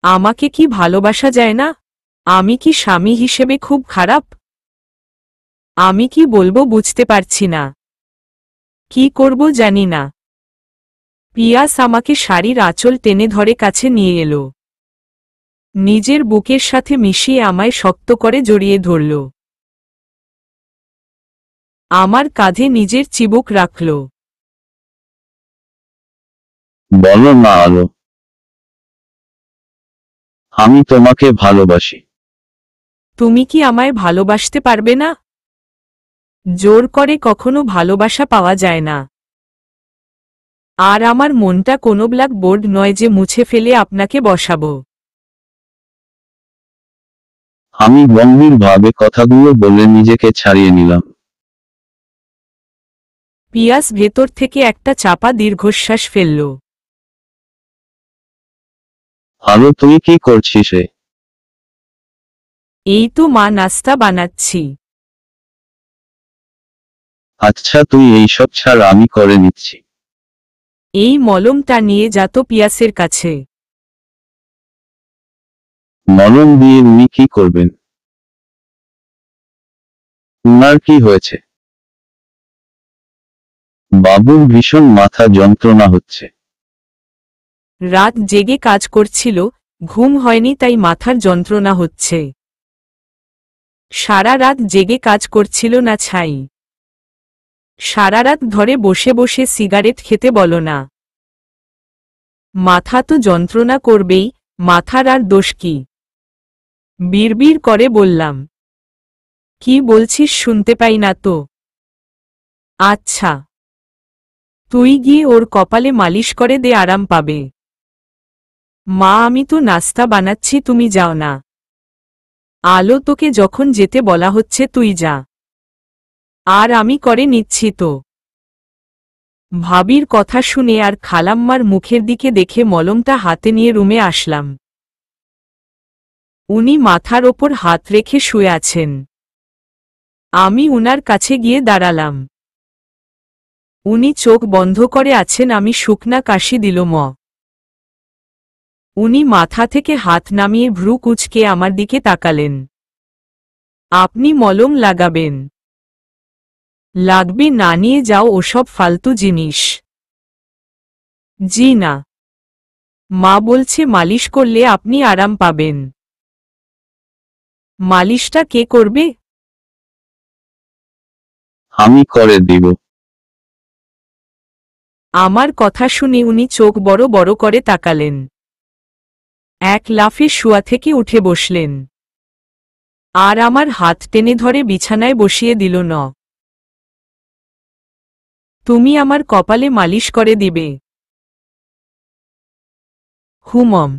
আমাকে কি ভালোবাসা যায় না? আমি কি স্বামী হিসেবে খুব খারাপ? আমি কি বলবো বুঝতে পারছি না। কি করব জানি না। পিয়াস আমাকে শাড়ির আঁচল টেনে ধরে কাছে নিয়ে এলো। নিজের বুকের সাথে মিশিয়ে আমায় শক্ত করে জড়িয়ে ধরল। আমার কাঁধে নিজের চিবুক রাখল। বলো না আলো, আমি তোমাকে ভালোবাসি। তুমি কি আমায় ভালোবাসতে পারবে না? জোর করে কখনো ভালোবাসা পাওয়া যায় না। আর আমার মনটা কোনো ব্ল্যাক বোর্ড নয় যে মুছে ফেলে আপনাকে বসাবো। আমি গম্ভীরভাবে কথাগুলো বলে নিজেকে ছাড়িয়ে নিলাম। পিয়াস ভেতর থেকে একটা চাপা দীর্ঘশ্বাস ফেলল। আলো, তুই কি করছিস রে? এই তো মা, নাস্তা বানাচ্ছি। আচ্ছা, তুই এইসব ছাড়, আমি করে নিচ্ছি। এই মলমটা নিয়ে যা তো পিয়াসের কাছে। মলম দিয়ে উনি কি করবেন? উনার কি হয়েছে? বাবুর ভীষণ মাথা যন্ত্রণা হচ্ছে। রাত জেগে কাজ করছিল, ঘুম হয়নি তাই মাথার যন্ত্রণা হচ্ছে। সারা রাত জেগে কাজ করছিল না ছাই। সারা রাত ধরে বসে বসে সিগারেট খেতে বলো না। মাথা তো যন্ত্রণা করবেই, মাথার আর দোষ কি? বিড়বিড় করে বললাম। কি বলছিস শুনতে পাই না তো। আচ্ছা, তুই গিয়ে ওর কপালে মালিশ করে দে, আরাম পাবে। মা, আমি তো নাস্তা বানাচ্ছি, তুমি যাও না। আলো, তোকে যখন যেতে বলা হচ্ছে তুই যা। আর আমি করে নিচ্ছি তো। ভাবির কথা শুনে আর খালাম্মার মুখের দিকে দেখে মলমটা হাতে নিয়ে রুমে আসলাম। উনি মাথার ওপর হাত রেখে শুয়ে আছেন। আমি উনার কাছে গিয়ে দাঁড়ালাম। উনি চোখ বন্ধ করে আছেন, আমি শুকনা কাশি দিল ম। উনি মাথা থেকে হাত নামিয়ে ভ্রু কুঁচকে আমার দিকে তাকালেন। আপনি মলম লাগাবেন? লাগবে না, নিয়ে যাও ওসব ফালতু জিনিস। জি না। মা বলছে মালিশ করলে আপনি আরাম পাবেন। মালিশটা কে করবে? আমি করে দিব। আমার কথা শুনে উনি চোখ বড় বড় করে তাকালেন। এক লাফে শোয়া থেকে উঠে বসলেন। আর আমার হাত টেনে ধরে বিছানায় বসিয়ে দিল। ন, তুমি আমার কপালে মালিশ করে দিবে? হুমম।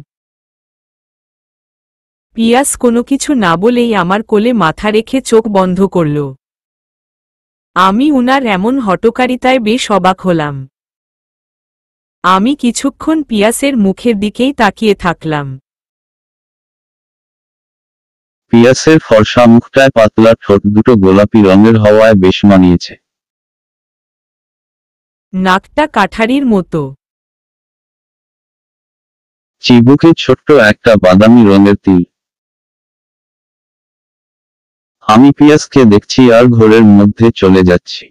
পিয়াস কোনো কিছু না বলেই আমার কোলে মাথা রেখে চোখ বন্ধ করল। আমি উনার এমন হঠকারিতায় বেশ অবাক হলাম। আমি কিছুক্ষণ পিয়াসের মুখের দিকেই তাকিয়ে থাকলাম। পিয়াসের ফর্সা মুখটায় পাতলা ঠোঁট দুটো গোলাপি রঙের হওয়ায় বেশ মানিয়েছে। নাকটা কাঠারির মতো। চিবুকে ছোট্ট একটা বাদামি রঙের তিল। আমি পিয়াসকে দেখছি আর ঘোরের মধ্যে চলে যাচ্ছি।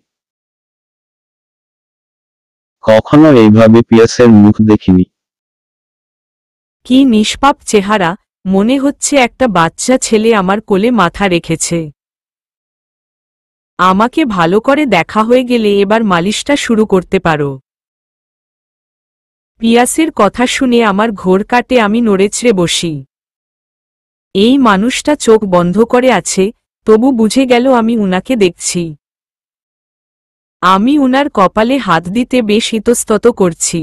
কখনো এইভাবে পিয়াসের মুখ দেখিনি। কি নিষ্পাপ চেহারা, মনে হচ্ছে একটা বাচ্চা ছেলে আমার কোলে মাথা রেখেছে। আমাকে ভালো করে দেখা হয়ে গেলে এবার মালিশটা শুরু করতে পারো। পিয়াসের কথা শুনে আমার ঘোর কাটে, আমি নড়েচড়ে বসি। এই মানুষটা চোখ বন্ধ করে আছে, তবু বুঝে গেল আমি উনাকে দেখছি। আমি উনার কপালে হাত দিতে বেশ ইতস্তত করছি।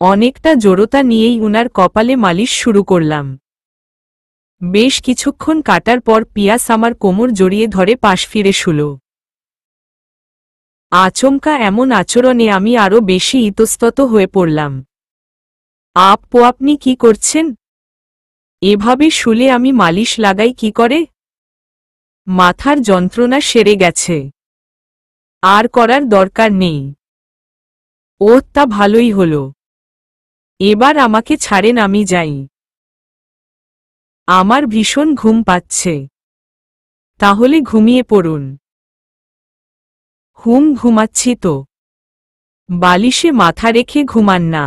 অনেকটা জড়তা নিয়েই উনার কপালে মালিশ শুরু করলাম। বেশ কিছুক্ষণ কাটার পর পিয়াস আমার কোমর জড়িয়ে ধরে পাশ ফিরে শুল। আচমকা এমন আচরণে আমি আরো বেশি ইতস্তত হয়ে পড়লাম। আপনি কি করছেন? এভাবে শুলে আমি মালিশ লাগাই কি করে? মাথার যন্ত্রণা সেরে গেছে, আর করার দরকার নেই। ও, তা ভালোই হলো। এবার আমাকে ছাড়েন, আমি যাই। আমার ভীষণ ঘুম পাচ্ছে। তাহলে ঘুমিয়ে পড়ুন। ঘুমাচ্ছি তো। বালিশে মাথা রেখে ঘুমান না।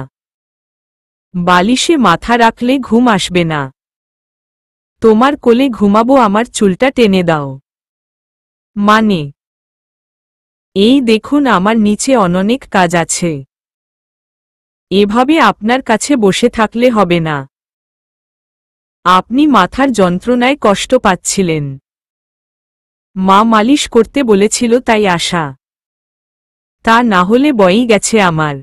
বালিশে মাথা রাখলে ঘুম আসবে না। তোমার কোলে ঘুমাবো, আমার চুলটা টেনে দাও। মানে? এই দেখুন, আমার নিচে অনেক কাজ আছে। এভাবে আপনার কাছে বসে থাকলে হবে না। আপনি মাথার যন্ত্রণায় কষ্ট পাচ্ছিলেন। মা মালিশ করতে বলেছিল, তাই আসা। তা না হলে বয়েই গেছে আমার।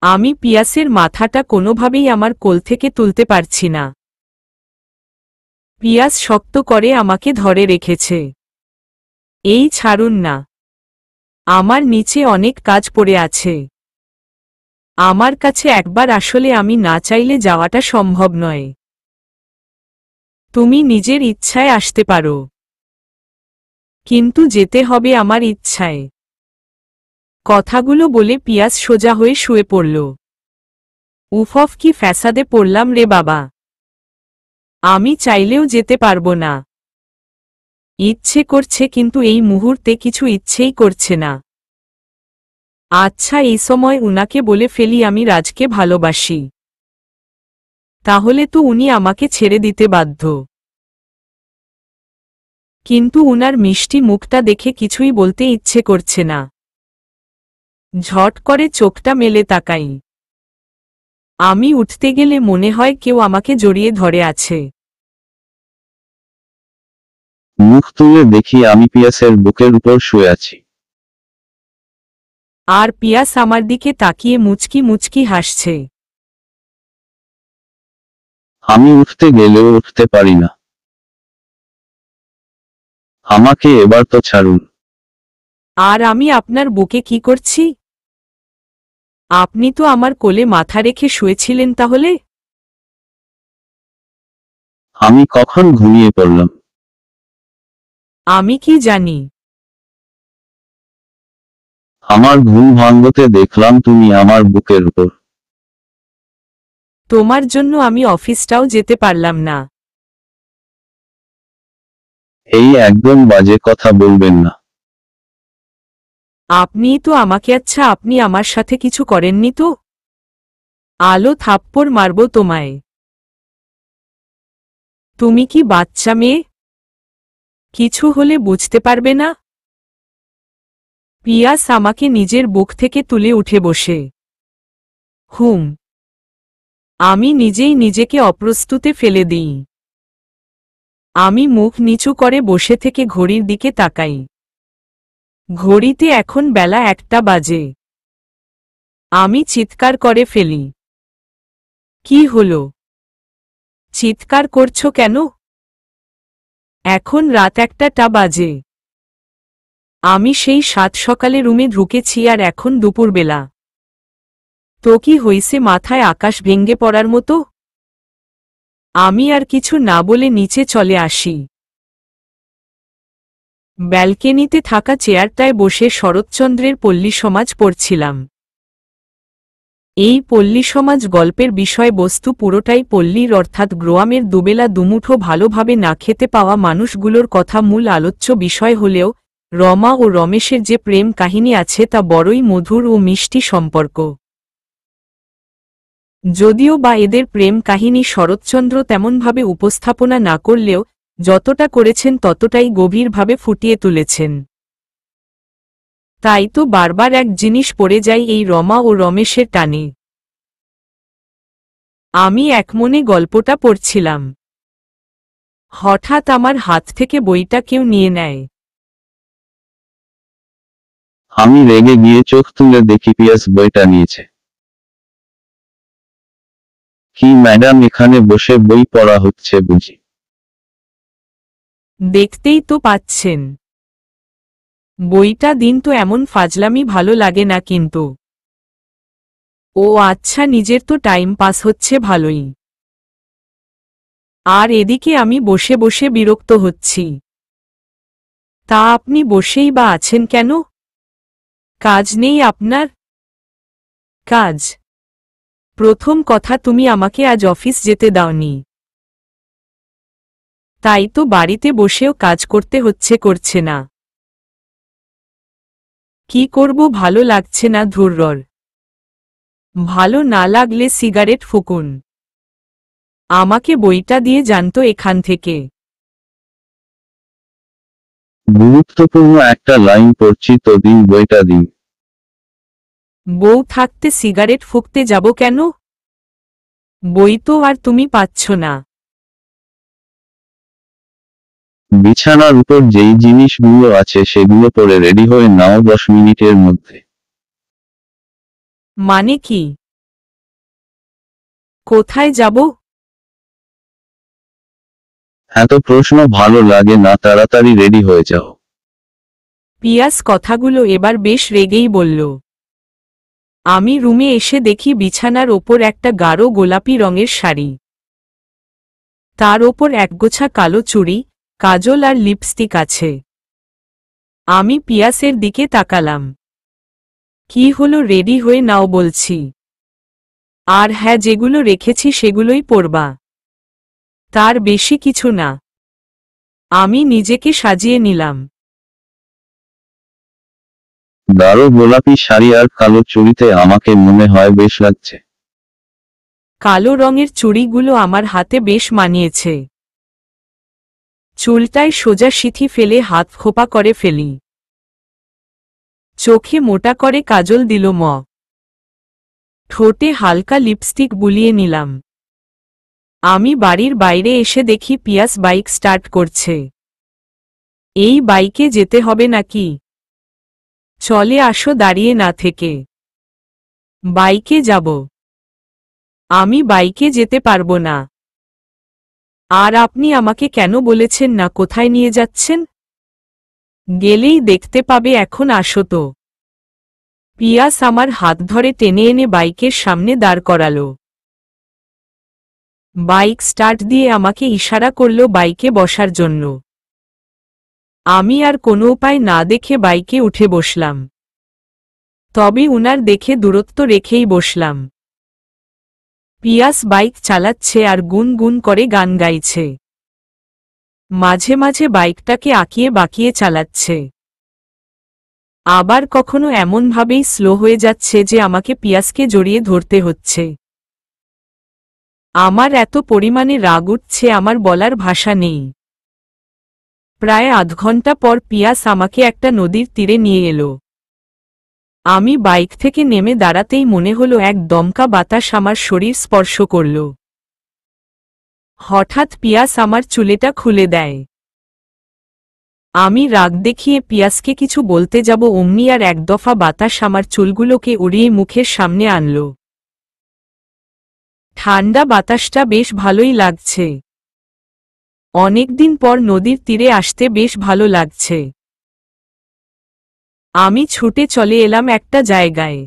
আমি পিয়াসের মাথাটা কোনোভাবেই আমার কোল থেকে তুলতে পারছি না। পিয়াস শক্ত করে আমাকে ধরে রেখেছে। এই ছাড়ুন না। আমার নিচে অনেক কাজ পড়ে আছে। আমার কাছে একবার আসলে আমি না চাইলে যাওয়াটা সম্ভব নয়। তুমি নিজের ইচ্ছায় আসতে পারো, কিন্তু যেতে হবে আমার ইচ্ছায়। কথাগুলো বলে পিয়াস সোজা হয়ে শুয়ে পড়ল। উফফ, কি ফ্যাসাদে পড়লাম রে বাবা। আমি চাইলেও যেতে পারবো না। ইচ্ছে করছে, কিন্তু এই মুহূর্তে কিছু ইচ্ছেই করছে না। আচ্ছা, এই সময় উনাকে বলে ফেলি আমি রাজকে ভালোবাসি। তাহলে তো উনি আমাকে ছেড়ে দিতে বাধ্য। কিন্তু উনার মিষ্টি মুখটা দেখে কিছুই বলতে ইচ্ছে করছে না। ঝট করে চোখটা মেলে তাকাই। আমি উঠতে গেলে মনে হয় কেউ আমাকে জড়িয়ে ধরে আছে। মুখ তুলে দেখি আমি পিয়াসের বুকের উপর শুয়ে আছি। আর পিয়াস আমার দিকে তাকিয়ে মুচকি মুচকি হাসছে। আমি উঠতে গেলেও উঠতে পারি না। আমাকে এবার তো ছাড়ুন। আর আমি আপনার বুকে কি করছি? আপনি তো আমার কোলে মাথা রেখে শুয়েছিলেন তাহলে। আমি কখন ঘুমিয়ে পড়লাম? আমি কি জানি। আমার ঘুম ভাঙতে দেখলাম তুমি আমার বুকের উপর। তোমার জন্য আমি অফিসটাও যেতে পারলাম না। এই একদম বাজে কথা বলবেন না। আপনিই তো আমাকে। আচ্ছা, আপনি আমার সাথে কিছু করেননি তো? আলো থাপ্পড় মারব তোমায়। তুমি কি বাচ্চা মেয়ে? কিছু হলে বুঝতে পারবে না? পিয়াস আমাকে নিজের বুক থেকে তুলে উঠে বসে। আমি নিজেই নিজেকে অপ্রস্তুতে ফেলে দিই। আমি মুখ নিচু করে বসে থেকে ঘড়ির দিকে তাকাই। ঘড়িতে এখন বেলা 1টা বাজে। আমি চিৎকার করে ফেলি। কি হলো? চিৎকার করছো কেন? এখন রাত 1টা বাজে। আমি সেই 7 সকালে রুমে ঢুকেছি, আর এখন দুপুরবেলা। তো কি হইছে, মাথায় আকাশ ভেঙ্গে পড়ার মতো? আমি আর কিছু না বলে নিচে চলে আসি। ব্যালকনিতে থাকা চেয়ারটায় বসে শরৎচন্দ্রের পল্লী সমাজ পড়ছিলাম। এই পল্লী সমাজ গল্পের বিষয়বস্তু পুরোটাই পল্লীর অর্থাৎ গ্রামের দুবেলা দুমুঠো ভালোভাবে না খেতে পাওয়া মানুষগুলোর কথা মূল আলোচ্য বিষয় হলেও রমা ও রমেশের যে প্রেম কাহিনী আছে তা বড়ই মধুর ও মিষ্টি সম্পর্ক। যদিও বা এদের প্রেম কাহিনী শরৎচন্দ্র তেমনভাবে উপস্থাপনা না করলেও যতটা করেছেন ততটাই গভীরভাবে ফুটিয়ে তুলেছেন। তাই তো বারবার এক জিনিস পড়ে যায় এই রমা ও রমেশের টানে। আমি একমনে গল্পটা পড়ছিলাম। হঠাৎ আমার হাত থেকে বইটা কেউ নিয়ে নেয়। আমি রেগে গিয়ে চোখ তুলে দেখি পিয়াস বইটা নিয়েছে। কি ম্যাডাম, এখানে বসে বই পড়া হচ্ছে বুঝি? দেখতেই তো পাচ্ছেন। বইটা দিন তো, এমন ফাজলামি ভালো লাগে না কিন্তু। ও আচ্ছা, নিজের তো টাইম পাস হচ্ছে ভালোই। আর এদিকে আমি বসে বসে বিরক্ত হচ্ছি। তা আপনি বসেই বা আছেন কেন? কাজ নেই আপনার? কাজ প্রথম কথা, তুমি আমাকে আজ অফিস যেতে দাওনি, তাই তো বাড়িতে বসেও কাজ করতে করছে না। কি করব, ভালো লাগছে না। ধুরর, ভালো না লাগলে সিগারেট ফুকুন। আমাকে বইটা দিয়ে জানতো এখান থেকে। গুরুত্বপূর্ণ একটা লাইন পড়ছি তো, দিন বইটা দিন। বউ থাকতে সিগারেট ফুঁকতে যাব কেন? বই তো আর তুমি পাচ্ছ না। বিছানার উপর যেই জিনিসগুলো আছে সেগুলো পরে রেডি হয়ে নাও 10 মিনিটের মধ্যে। মানে কি? কোথায় যাব? এত প্রশ্ন ভালো লাগে না, তাড়াতাড়ি রেডি হয়ে যাও। পিয়াস কথাগুলো এবার বেশ রেগেই বলল। আমি রুমে এসে দেখি বিছানার ওপর একটা গাঢ় গোলাপি রঙের শাড়ি, তার ওপর একগোছা কালো চুড়ি, কাজল আর লিপস্টিক আছে। আমি পিয়াসের দিকে তাকালাম। কি হলো, রেডি হয়ে নাও বলছি। আর হ্যাঁ, যেগুলো রেখেছি সেগুলোই পরবা, তার বেশি কিছু না। আমি নিজেকে সাজিয়ে নিলাম। গাঢ় গোলাপি শাড়ি আর কালো চুড়িতে আমাকে মনে হয় বেশ লাগছে। কালো রঙের চুড়িগুলো আমার হাতে বেশ মানিয়েছে। চুলটায় সোজা সিথি ফেলে হাত খোপা করে ফেলি। চোখে মোটা করে কাজল দিল ঠোঁটে হালকা লিপস্টিক বুলিয়ে নিলাম। আমি বাড়ির বাইরে এসে দেখি পিয়াস বাইক স্টার্ট করছে। এই বাইকে যেতে হবে নাকি? চলে আসো, দাঁড়িয়ে না থেকে। বাইকে যাব। আমি বাইকে যেতে পারবো না। আর আপনি আমাকে কেন বলেছেন না কোথায় নিয়ে যাচ্ছেন? গেলেই দেখতে পাবে, এখন আসো তো। পিয়াস আমার হাত ধরে টেনে এনে বাইকের সামনে দাঁড় করালো। বাইক স্টার্ট দিয়ে আমাকে ইশারা করল বাইকে বসার জন্য। আমি আর কোনো উপায় না দেখে বাইকে উঠে বসলাম। তবে উনার দেখে দূরত্ব রেখেই বসলাম। পিয়াস বাইক চালাচ্ছে আর গুনগুন করে গান গাইছে। মাঝে মাঝে বাইকটাকে আঁকিয়ে বাঁকিয়ে চালাচ্ছে। আবার কখনো এমনভাবেই স্লো হয়ে যাচ্ছে যে আমাকে পিয়াসকে জড়িয়ে ধরতে হচ্ছে। আমার এত পরিমাণে রাগ উঠছে, আমার বলার ভাষা নেই। প্রায় আধ ঘন্টা পর পিয়াস আমাকে একটা নদীর তীরে নিয়ে এলো। আমি বাইক থেকে নেমে দাঁড়াতেই মনে হলো এক দমকা বাতাস আমার শরীর স্পর্শ করল। হঠাৎ পিয়াস আমার চুলেটা খুলে দেয়। আমি রাগ দেখিয়ে পিয়াসকে কিছু বলতে যাব, অমনি আর এক দফা বাতাস আমার চুলগুলোকে উড়িয়ে মুখের সামনে আনল। ঠান্ডা বাতাসটা বেশ ভালোই লাগছে। অনেকদিন পর নদীর তীরে আসতে বেশ ভালো লাগছে। আমি ছুটে চলে এলাম একটা জায়গায়,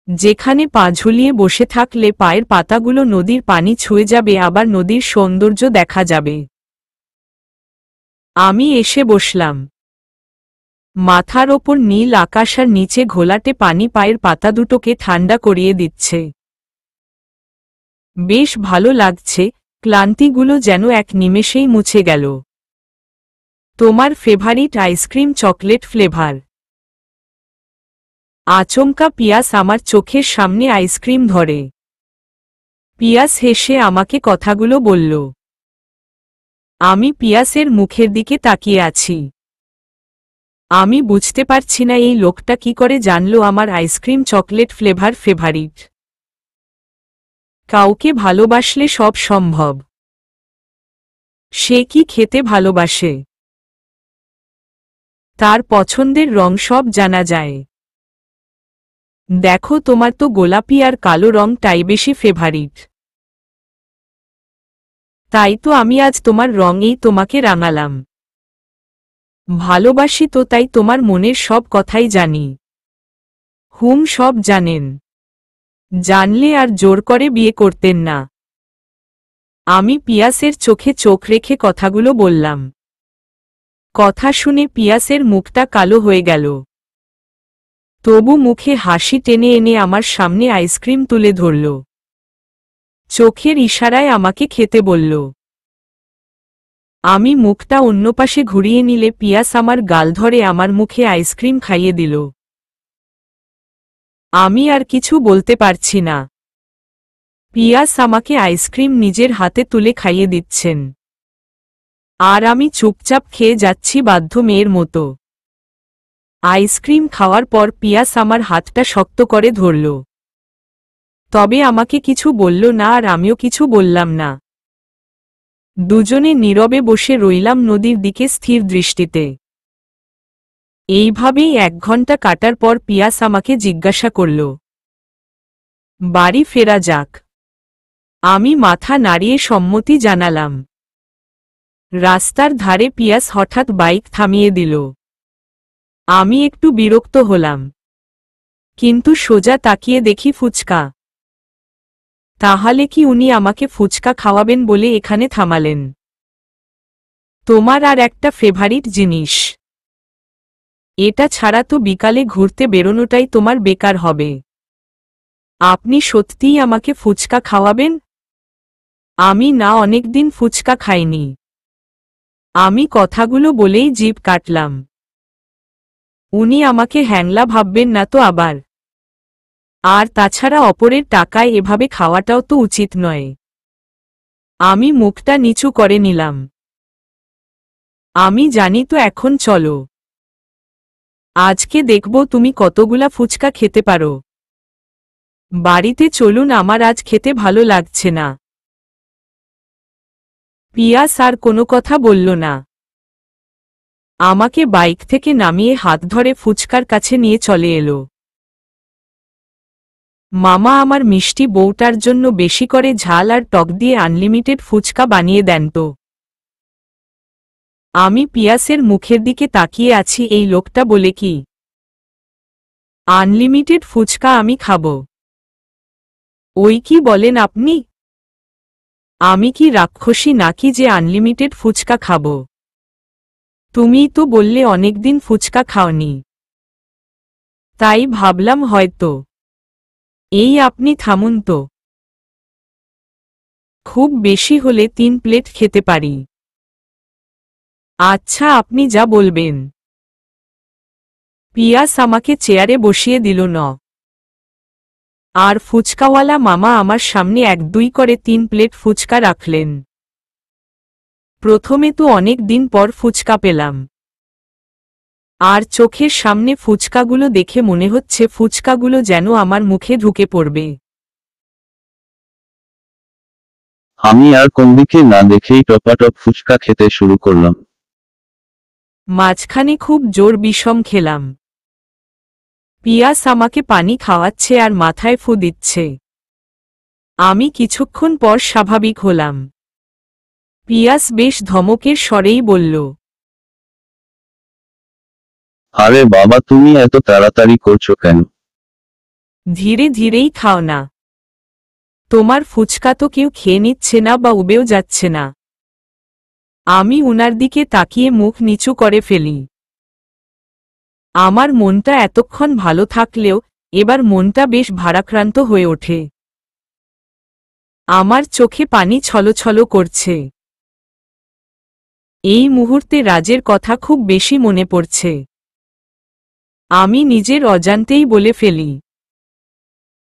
যেখানে পা ঝুলিয়ে বসে থাকলে পায়ের পাতাগুলো নদীর পানি ছুঁয়ে যাবে, আবার নদীর সৌন্দর্য দেখা যাবে। আমি এসে বসলাম। মাথার ওপর নীল আকাশ আর নিচে ঘোলাটে পানি পায়ের পাতা দুটোকে ঠান্ডা করিয়ে দিচ্ছে। বেশ ভালো লাগছে, ক্লান্তিগুলো যেন এক নিমেষেই মুছে গেল। তোমার ফেভারিট আইসক্রিম চকলেট ফ্লেভার। আচমকা পিয়াস আমার চোখের সামনে আইসক্রিম ধরে। পিয়াস হেসে আমাকে কথাগুলো বলল। আমি পিয়াসের মুখের দিকে তাকিয়ে আছি। আমি বুঝতে পারছি না এই লোকটা কি করে জানলো আমার আইসক্রিম চকলেট ফ্লেভার ফেভারিট। কাউকে ভালোবাসলে সব সম্ভব। সে কি খেতে ভালোবাসে, তার পছন্দের রং সব জানা যায়। দেখো, তোমার তো গোলাপি আর কালো রংটাই বেশি ফেভারিট। তাই তো আমি আজ তোমার রঙেই তোমাকে রাঙালাম। ভালোবাসি তো, তাই তোমার মনের সব কথাই জানি। সব জানেন। জানলে আর জোর করে বিয়ে করতেন না। আমি পিয়াসের চোখে চোখ রেখে কথাগুলো বললাম। কথা শুনে পিয়াসের মুখটা কালো হয়ে গেল। তবু মুখে হাসি টেনে এনে আমার সামনে আইসক্রিম তুলে ধরল। চোখের ইশারায় আমাকে খেতে বলল। আমি মুখটা অন্য পাশে ঘুরিয়ে নিলে পিয়াস আমার গাল ধরে আমার মুখে আইসক্রিম খাইয়ে দিল। আমি আর কিছু বলতে পারছি না। পিয়াস আমাকে আইসক্রিম নিজের হাতে তুলে খাইয়ে দিচ্ছেন, আর আমি চুপচাপ খেয়ে যাচ্ছি বাধ্য মেয়ের মতো। আইসক্রিম খাওয়ার পর পিয়াস আমার হাতটা শক্ত করে ধরল, তবে আমাকে কিছু বলল না আর আমিও কিছু বললাম না। দুজনে নীরবে বসে রইলাম নদীর দিকে স্থির দৃষ্টিতে। এইভাবেই 1 ঘন্টা কাটার পর পিয়াস আমাকে জিজ্ঞাসা করল, বাড়ি ফেরা যাক। আমি মাথা নাড়িয়ে সম্মতি জানালাম। রাস্তার ধারে পিয়াস হঠাৎ বাইক থামিয়ে দিল। আমি একটু বিরক্ত হলাম, কিন্তু সোজা তাকিয়ে দেখি ফুচকা। তাহলে কি উনি আমাকে ফুচকা খাওয়াবেন বলে এখানে থামালেন? তোমার আর একটা ফেভারিট জিনিস, এটা ছাড়া তো বিকালে ঘুরতে বেরোনোটাই তোমার বেকার হবে। আপনি সত্যিই আমাকে ফুচকা খাওয়াবেন? আমি না অনেকদিন ফুচকা খাইনি। আমি কথাগুলো বলেই জিভ কাটলাম। উনি আমাকে হ্যাংলা ভাববেন না তো আবার? আর তাছাড়া অপরের টাকায় এভাবে খাওয়াটাও তো উচিত নয়। আমি মুখটা নিচু করে নিলাম। আমি জানি তো, এখন চলো। আজকে দেখব তুমি কতগুলা ফুচকা খেতে পারো। বাড়িতে চলুন, আমার আজ খেতে ভালো লাগছে না। পিয়াস আর কোনো কথা বলল না। আমাকে বাইক থেকে নামিয়ে হাত ধরে ফুচকার কাছে নিয়ে চলে এলো। মামা আমার মিষ্টি বউটার জন্য বেশি করে ঝাল আর টক দিয়ে আনলিমিটেড ফুচকা বানিয়ে দেন তো। আমি পিয়াসের মুখের দিকে তাকিয়ে আছি, এই লোকটা বলে কি আনলিমিটেড ফুচকা আমি খাবো? ওই কি বলেন আপনি? আমি কি রাক্ষসী নাকি যে আনলিমিটেড ফুচকা খাবো? তুমিই তো বললে অনেকদিন ফুচকা খাওনি, তাই ভাবলাম হয়তো। এই আপনি থামুন তো, খুব বেশি হলে 3 প্লেট খেতে পারি। আচ্ছা, আপনি যা বলবেন। পিয়াস আমাকে চেয়ারে বসিয়ে দিল না, আর ফুচকাওয়ালা মামা আমার সামনে 1-2 করে 3 প্লেট ফুচকা রাখলেন। প্রথমে তো অনেক দিন পর ফুচকা পেলাম, আর চোখের সামনে ফুচকাগুলো দেখে মনে হচ্ছে ফুচকাগুলো যেন আমার মুখে ঢুকে পড়বে। আমি আর কোনদিকে না দেখেই টপাটপ ফুচকা খেতে শুরু করলাম। মাঝখানে খুব জোর বিষম খেলাম। পিয়াস আমাকে পানি খাওয়াচ্ছে আর মাথায় ফু দিচ্ছে। আমি কিছুক্ষণ পর স্বাভাবিক হলাম। পিয়াস বেশ ধমকের স্বরেই বলল, আরে বাবা, তুমি এত তাড়াতাড়ি করছো কেন? ধীরে ধীরেই খাও না। তোমার ফুচকা তো কেউ খেয়ে নিচ্ছে না বা উবেও যাচ্ছে না। আমি উনার দিকে তাকিয়ে মুখ নিচু করে ফেলি। আমার মনটা এতক্ষণ ভালো থাকলেও এবার মনটা বেশ ভারাক্রান্ত হয়ে ওঠে। আমার চোখে পানি ছলছল করছে। এই মুহূর্তে রাজের কথা খুব বেশি মনে পড়ছে। আমি নিজের অজান্তেই বলে ফেলি,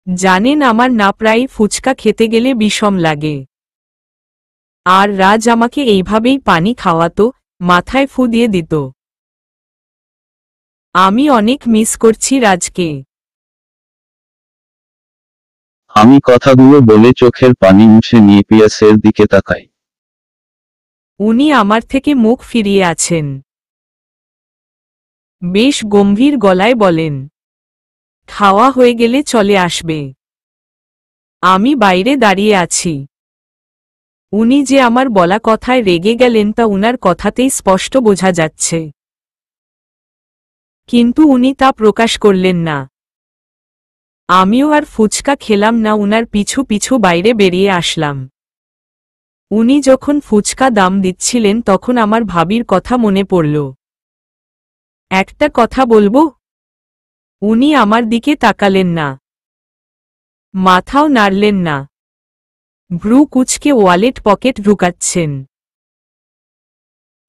জানেন আমার না প্রায় ফুচকা খেতে গেলে বিষম লাগে। আর রাজ আমাকে এইভাবেই পানি খাওয়াতো, মাথায় ফু দিয়ে দিত। আমি অনেক মিস করছি রাজকে। আমি কথাগুলো বলে চোখের পানি মুছে নিয়ে পিয়াসের দিকে তাকাই। উনি আমার থেকে মুখ ফিরিয়ে আছেন। বেশ গম্ভীর গলায় বলেন, খাওয়া হয়ে গেলে চলে আসবে। আমি বাইরে দাঁড়িয়ে আছি। উনি যে আমার বলা কথায় রেগে গেলেন তা উনার কথাতেই স্পষ্ট বোঝা যাচ্ছে, কিন্তু উনি তা প্রকাশ করলেন না। আমিও আর ফুচকা খেলাম না, উনার পিছু পিছু বাইরে বেরিয়ে আসলাম। উনি যখন ফুচকা দাম দিচ্ছিলেন তখন আমার ভাবির কথা মনে পড়ল। একটা কথা বলবো? উনি আমার দিকে তাকালেন না, মাথাও নাড়লেন না, ভ্রু কুঁচকে ওয়ালেট পকেট ঢুকাচ্ছেন।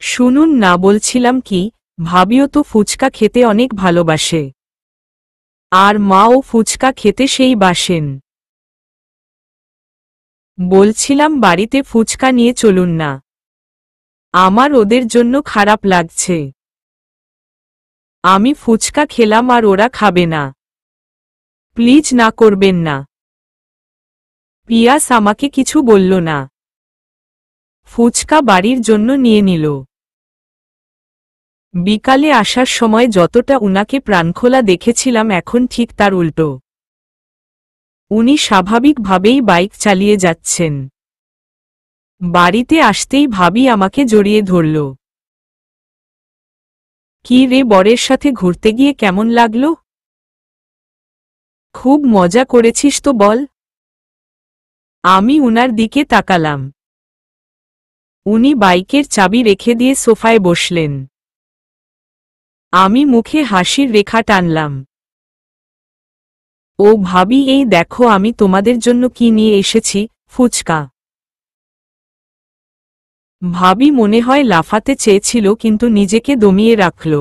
শুনুন না, বলছিলাম কি, ভাবিও তো ফুচকা খেতে অনেক ভালোবাসে, আর মাও ফুচকা খেতে সেই বাসেন। বলছিলাম বাড়িতে ফুচকা নিয়ে চলুন না, আমার ওদের জন্য খারাপ লাগছে। আমি ফুচকা খেলাম আর ওরা খাবে না, প্লিজ না করবেন না। পিয়াস আমাকে কিছু বলল না, ফুচকা বাড়ির জন্য নিয়ে নিল। বিকালে আসার সময় যতটা উনাকে প্রাণখোলা দেখেছিলাম এখন ঠিক তার উল্টো। উনি স্বাভাবিকভাবেই বাইক চালিয়ে যাচ্ছেন। বাড়িতে আসতেই ভাবি আমাকে জড়িয়ে ধরল। কি রে, বরের সাথে ঘুরতে গিয়ে কেমন লাগলো? খুব মজা করেছিস তো বল। আমি উনার দিকে তাকালাম। উনি বাইকের চাবি রেখে দিয়ে সোফায় বসলেন। আমি মুখে হাসির রেখা টানলাম। ও ভাবি, এই দেখো আমি তোমাদের জন্য কি নিয়ে এসেছি, ফুচকা। ভাবি মনে হয় লাফাতে চেয়েছিল কিন্তু নিজেকে দমিয়ে রাখল।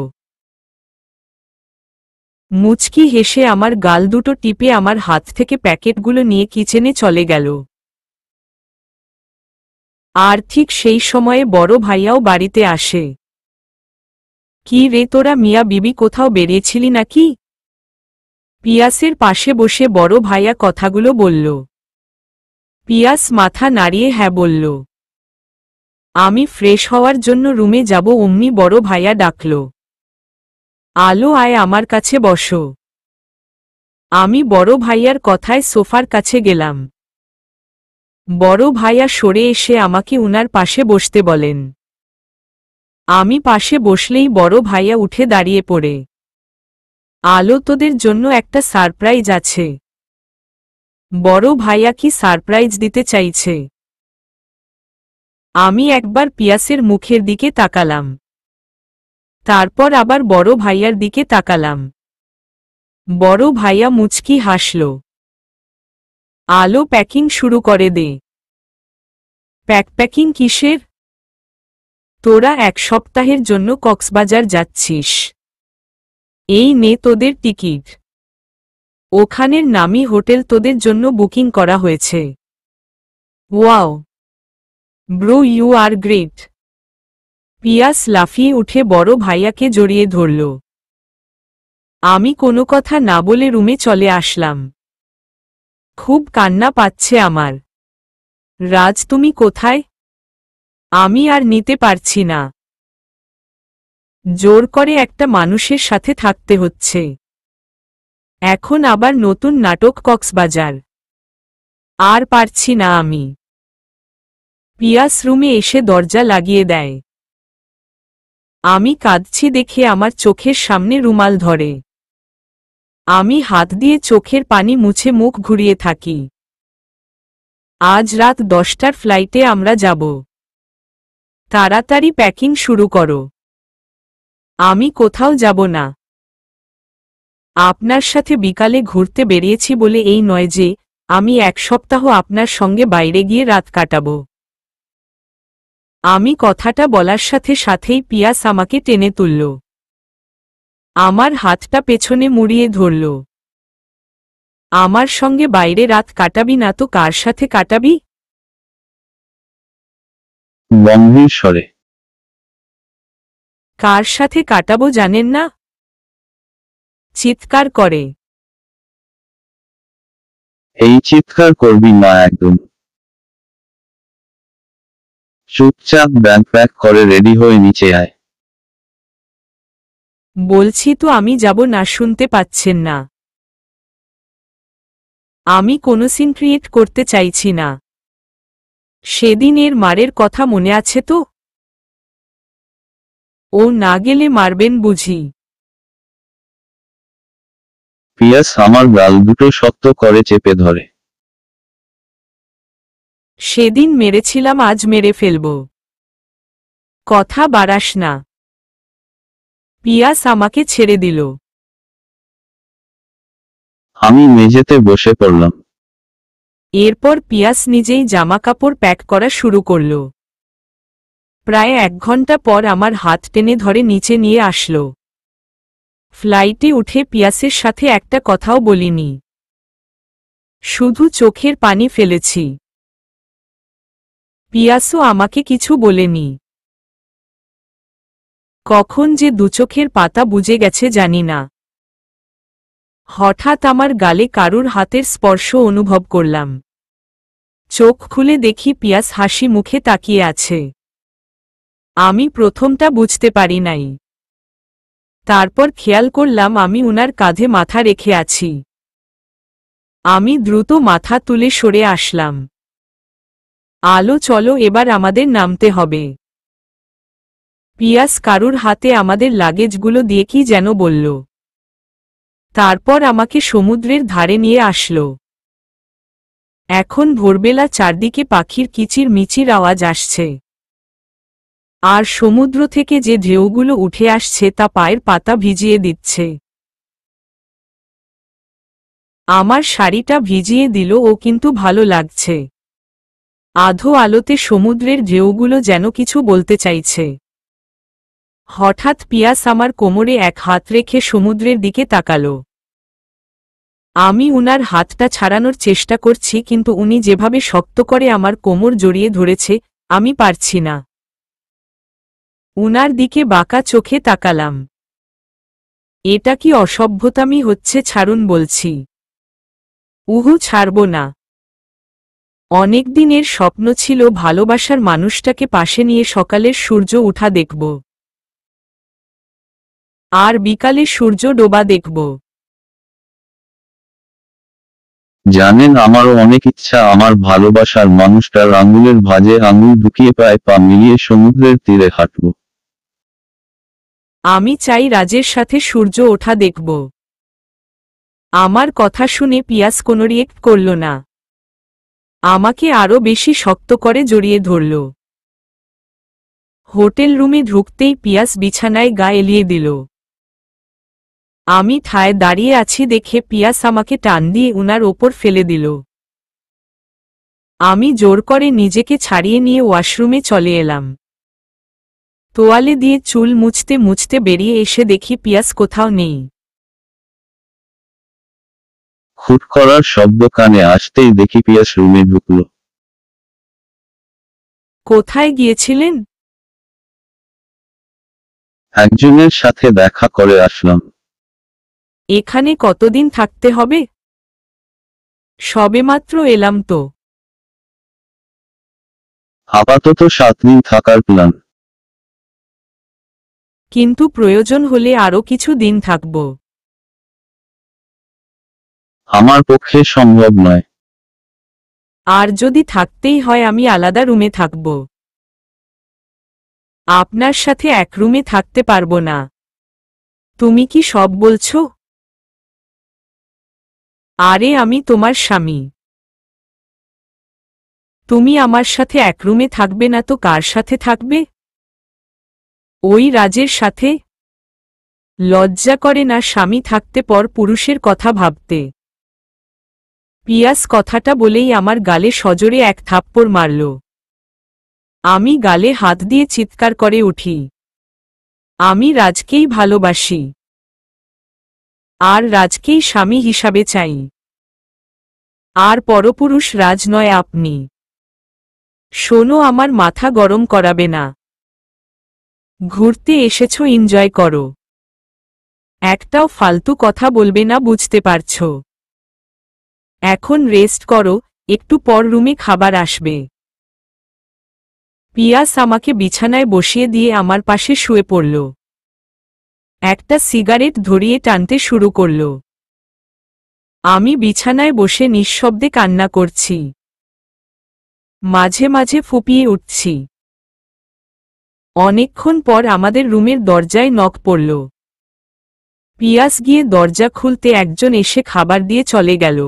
মুচকি হেসে আমার গাল দুটো টিপে আমার হাত থেকে প্যাকেটগুলো নিয়ে কিচেনে চলে গেল। আর ঠিক সেই সময়ে বড় ভাইয়াও বাড়িতে আসে। কি রে তোরা মিয়া বিবি কোথাও বেরিয়েছিলি নাকি? পিয়াসের পাশে বসে বড় ভাইয়া কথাগুলো বলল। পিয়াস মাথা নাড়িয়ে হ্যাঁ বলল। আমি ফ্রেশ হওয়ার জন্য রুমে যাব, অমনি বড় ভাইয়া ডাকল, আলো আয় আমার কাছে বসো। আমি বড় ভাইয়ার কথায় সোফার কাছে গেলাম। বড় ভাইয়া সরে এসে আমাকে উনার পাশে বসতে বলেন। আমি পাশে বসলেই বড় ভাইয়া উঠে দাঁড়িয়ে পড়ে, আলো তোদের জন্য একটা সারপ্রাইজ আছে। বড় ভাইয়া কি সারপ্রাইজ দিতে চাইছে? আমি একবার পিয়াসের মুখের দিকে তাকালাম, তারপর আবার বড় ভাইয়ার দিকে তাকালাম। বড় ভাইয়া মুচকি হাসল। আলো প্যাকিং শুরু করে দে। প্যাকিং কিসের? তোরা 1 সপ্তাহের জন্য কক্সবাজার যাচ্ছিস, এই নে তোদের টিকিট। ওখানের নামি হোটেল তোদের জন্য বুকিং করা হয়েছে। Wow bro, you are great. Piyas লাফিয়ে উঠে বড় ভাইয়াকে জড়িয়ে ধরল। আমি কোনো কথা না বলে রুমে চলে আসলাম। খুব কান্না পাচ্ছে আমার। রাজ তুমি কোথায়? আমি আর নিতে পারছি না। জোর করে একটা মানুষের সাথে থাকতে হচ্ছে। এখন আবার নতুন নাটক কক্সবাজার। আর পারছি না আমি। পিয়াস রুমে এসে দরজা লাগিয়ে দেয়। আমি কাঁদছি দেখে আমার চোখের সামনে রুমাল ধরে। আমি হাত দিয়ে চোখের পানি মুছে মুখ ঘুরিয়ে থাকি। আজ রাত 10টার ফ্লাইটে আমরা যাব। তাড়াতাড়ি প্যাকিং শুরু করো। আমি কোথাও যাব না। আপনার সাথে বিকালে ঘুরতে বেরিয়েছি বলে এই নয় যে আমি 1 সপ্তাহ আপনার সঙ্গে বাইরে গিয়ে রাত কাটাবো। আমি কথাটা বলার সাথে সাথেই পিয়াস আমাকে টেনে তুলল। আমার হাতটা পেছনে মুড়িয়ে ধরল। আমার সঙ্গে বাইরে রাত কাটাবি না তো কার সাথে কাটাবি? গম্ভীর স্বরে। কার সাথে কাটাবো জানেন না? চিৎকার করে। এই চিৎকার করবি না একদম। চুপচাপ ব্যাগ প্যাক করে রেডি হয়ে নিচে আয়। বলছি তো আমি যাব না, শুনতে পাচ্ছেন না? আমি কোনো সিন ক্রিয়েট করতে চাইছি না। সেদিন এর মারের কথা মনে আছে তো? ও না গেলে মারবেন বুঝি? পিয়াস আমার গাল দুটো শক্ত করে চেপে ধরে। সেদিন মেরেছিলাম, আজ মেরে ফেলব। কথা বাড়াস না। পিয়াস আমাকে ছেড়ে দিল। আমি মেঝেতে বসে পড়লাম। এরপর পিয়াস নিজেই জামাকাপড় প্যাক করা শুরু করল। প্রায় 1 ঘন্টা পর আমার হাত টেনে ধরে নিচে নিয়ে আসলো। ফ্লাইটে উঠে পিয়াসের সাথে একটা কথাও বলিনি, শুধু চোখের পানি ফেলেছি। পিয়াসও আমাকে কিছু বলেনি। কখন যে দুচোখের পাতা বুজে গেছে জানি না। হঠাৎ আমার গালে কারুর হাতের স্পর্শ অনুভব করলাম। চোখ খুলে দেখি পিয়াস হাসি মুখে তাকিয়ে আছে। আমি প্রথমটা বুঝতে পারি নাই। তারপর খেয়াল করলাম আমি উনার কাঁধে মাথা রেখে আছি। আমি দ্রুত মাথা তুলে সরে আসলাম। আলো, চলো এবার আমাদের নামতে হবে। পিয়াস কারুর হাতে আমাদের লাগেজগুলো দিয়ে কি যেন বলল। তারপর আমাকে সমুদ্রের ধারে নিয়ে আসলো। এখন ভোরবেলা, চারদিকে পাখির কিচির মিচির আওয়াজ আসছে। আর সমুদ্র থেকে যে ঢেউগুলো উঠে আসছে তা পায়ের পাতা ভিজিয়ে দিচ্ছে। আমার শাড়িটা ভিজিয়ে দিল ও, কিন্তু ভালো লাগছে। আধো আলোতে সমুদ্রের ঢেউগুলো যেন কিছু বলতে চাইছে। হঠাৎ পিয়াস আমার কোমরে এক হাত রেখে সমুদ্রের দিকে তাকালো। আমি উনার হাতটা ছাড়ানোর চেষ্টা করছি, কিন্তু উনি যেভাবে শক্ত করে আমার কোমর জড়িয়ে ধরেছে, আমি পারছি না। উনার দিকে বাঁকা চোখে তাকালাম। এটা কি অসভ্যতামি হচ্ছে? ছাড়ুন বলছি। ছাড়ব না। অনেক দিনের স্বপ্ন ছিল ভালোবাসার মানুষটাকে পাশে নিয়ে সকালের সূর্য ওঠা দেখব, আর বিকালে সূর্য ডোবা দেখব। জানেন, আমারও অনেক ইচ্ছা আমার ভালোবাসার মানুষটার আঙুলের ভাঁজে আঙুল ঢুকিয়ে পায়ে পা মিলিয়ে সমুদ্রের তীরে হাঁটব। আমি চাই রাজের সাথে সূর্য ওঠা দেখব। আমার কথা শুনে পিয়াস কোনো রিয়েক্ট করল না। আমাকে আরো বেশি শক্ত করে জড়িয়ে ধরল। হোটেল রুমে ঢুকতেই পিয়াস বিছানায় গা এলিয়ে দিল। আমি ঠায় দাঁড়িয়ে আছি দেখে পিয়াস আমাকে টান দিয়ে উনার ওপর ফেলে দিল। আমি জোর করে নিজেকে ছাড়িয়ে নিয়ে ওয়াশরুমে চলে এলাম। তোয়ালে দিয়ে চুল মুছতে মুছতে বেরিয়ে এসে দেখি পিয়াস কোথাও নেই। খুট করার শব্দ কানে আসতেই দেখি পিয়াস রুমে ঢুকল। কোথায় গিয়েছিলেন? একজনের সাথে দেখা করে আসলাম। এখানে কতদিন থাকতে হবে? সবেমাত্র এলাম তো। আপাতত 7 দিন থাকার প্ল্যান। কিন্তু প্রয়োজন হলে আরো কিছু দিন থাকব। আমার পক্ষে সম্ভব নয়। আর যদি থাকতেই হয় আমি আলাদা রুমে থাকব। আপনার সাথে এক রুমে থাকতে পারবো না। তুমি কি সব বলছো? আরে আমি তোমার স্বামী। তুমি আমার সাথে এক রুমে থাকবে না তো কার সাথে থাকবে? ওই রাজের সাথে? লজ্জা করে না স্বামী থাকতে পর পুরুষের কথা ভাবতে? পিয়াস কথাটা বলেই আমার গালে সজোরে এক থাপ্পড় মারল। আমি গালে হাত দিয়ে চিৎকার করে উঠি। আমি রাজকেই ভালোবাসি, আর রাজকেই স্বামী হিসাবে চাই। আর পরপুরুষ রাজ নয় আপনি। শোনো, আমার মাথা গরম করাবে না। ঘুরতে এসেছো, এনজয় করো। একটাও ফালতু কথা বলবে না, বুঝতে পারছো? এখন রেস্ট করো, একটু পর রুমে খাবার আসবে। পিয়াস আমাকে বিছানায় বসিয়ে দিয়ে আমার পাশে শুয়ে পড়ল। একটা সিগারেট ধরিয়ে টানতে শুরু করল। আমি বিছানায় বসে নিঃশব্দে কান্না করছি। মাঝে মাঝে ফুঁপিয়ে উঠছি। অনেকক্ষণ পর আমাদের রুমের দরজায় নক পড়ল। পিয়াস গিয়ে দরজা খুলতে একজন এসে খাবার দিয়ে চলে গেল।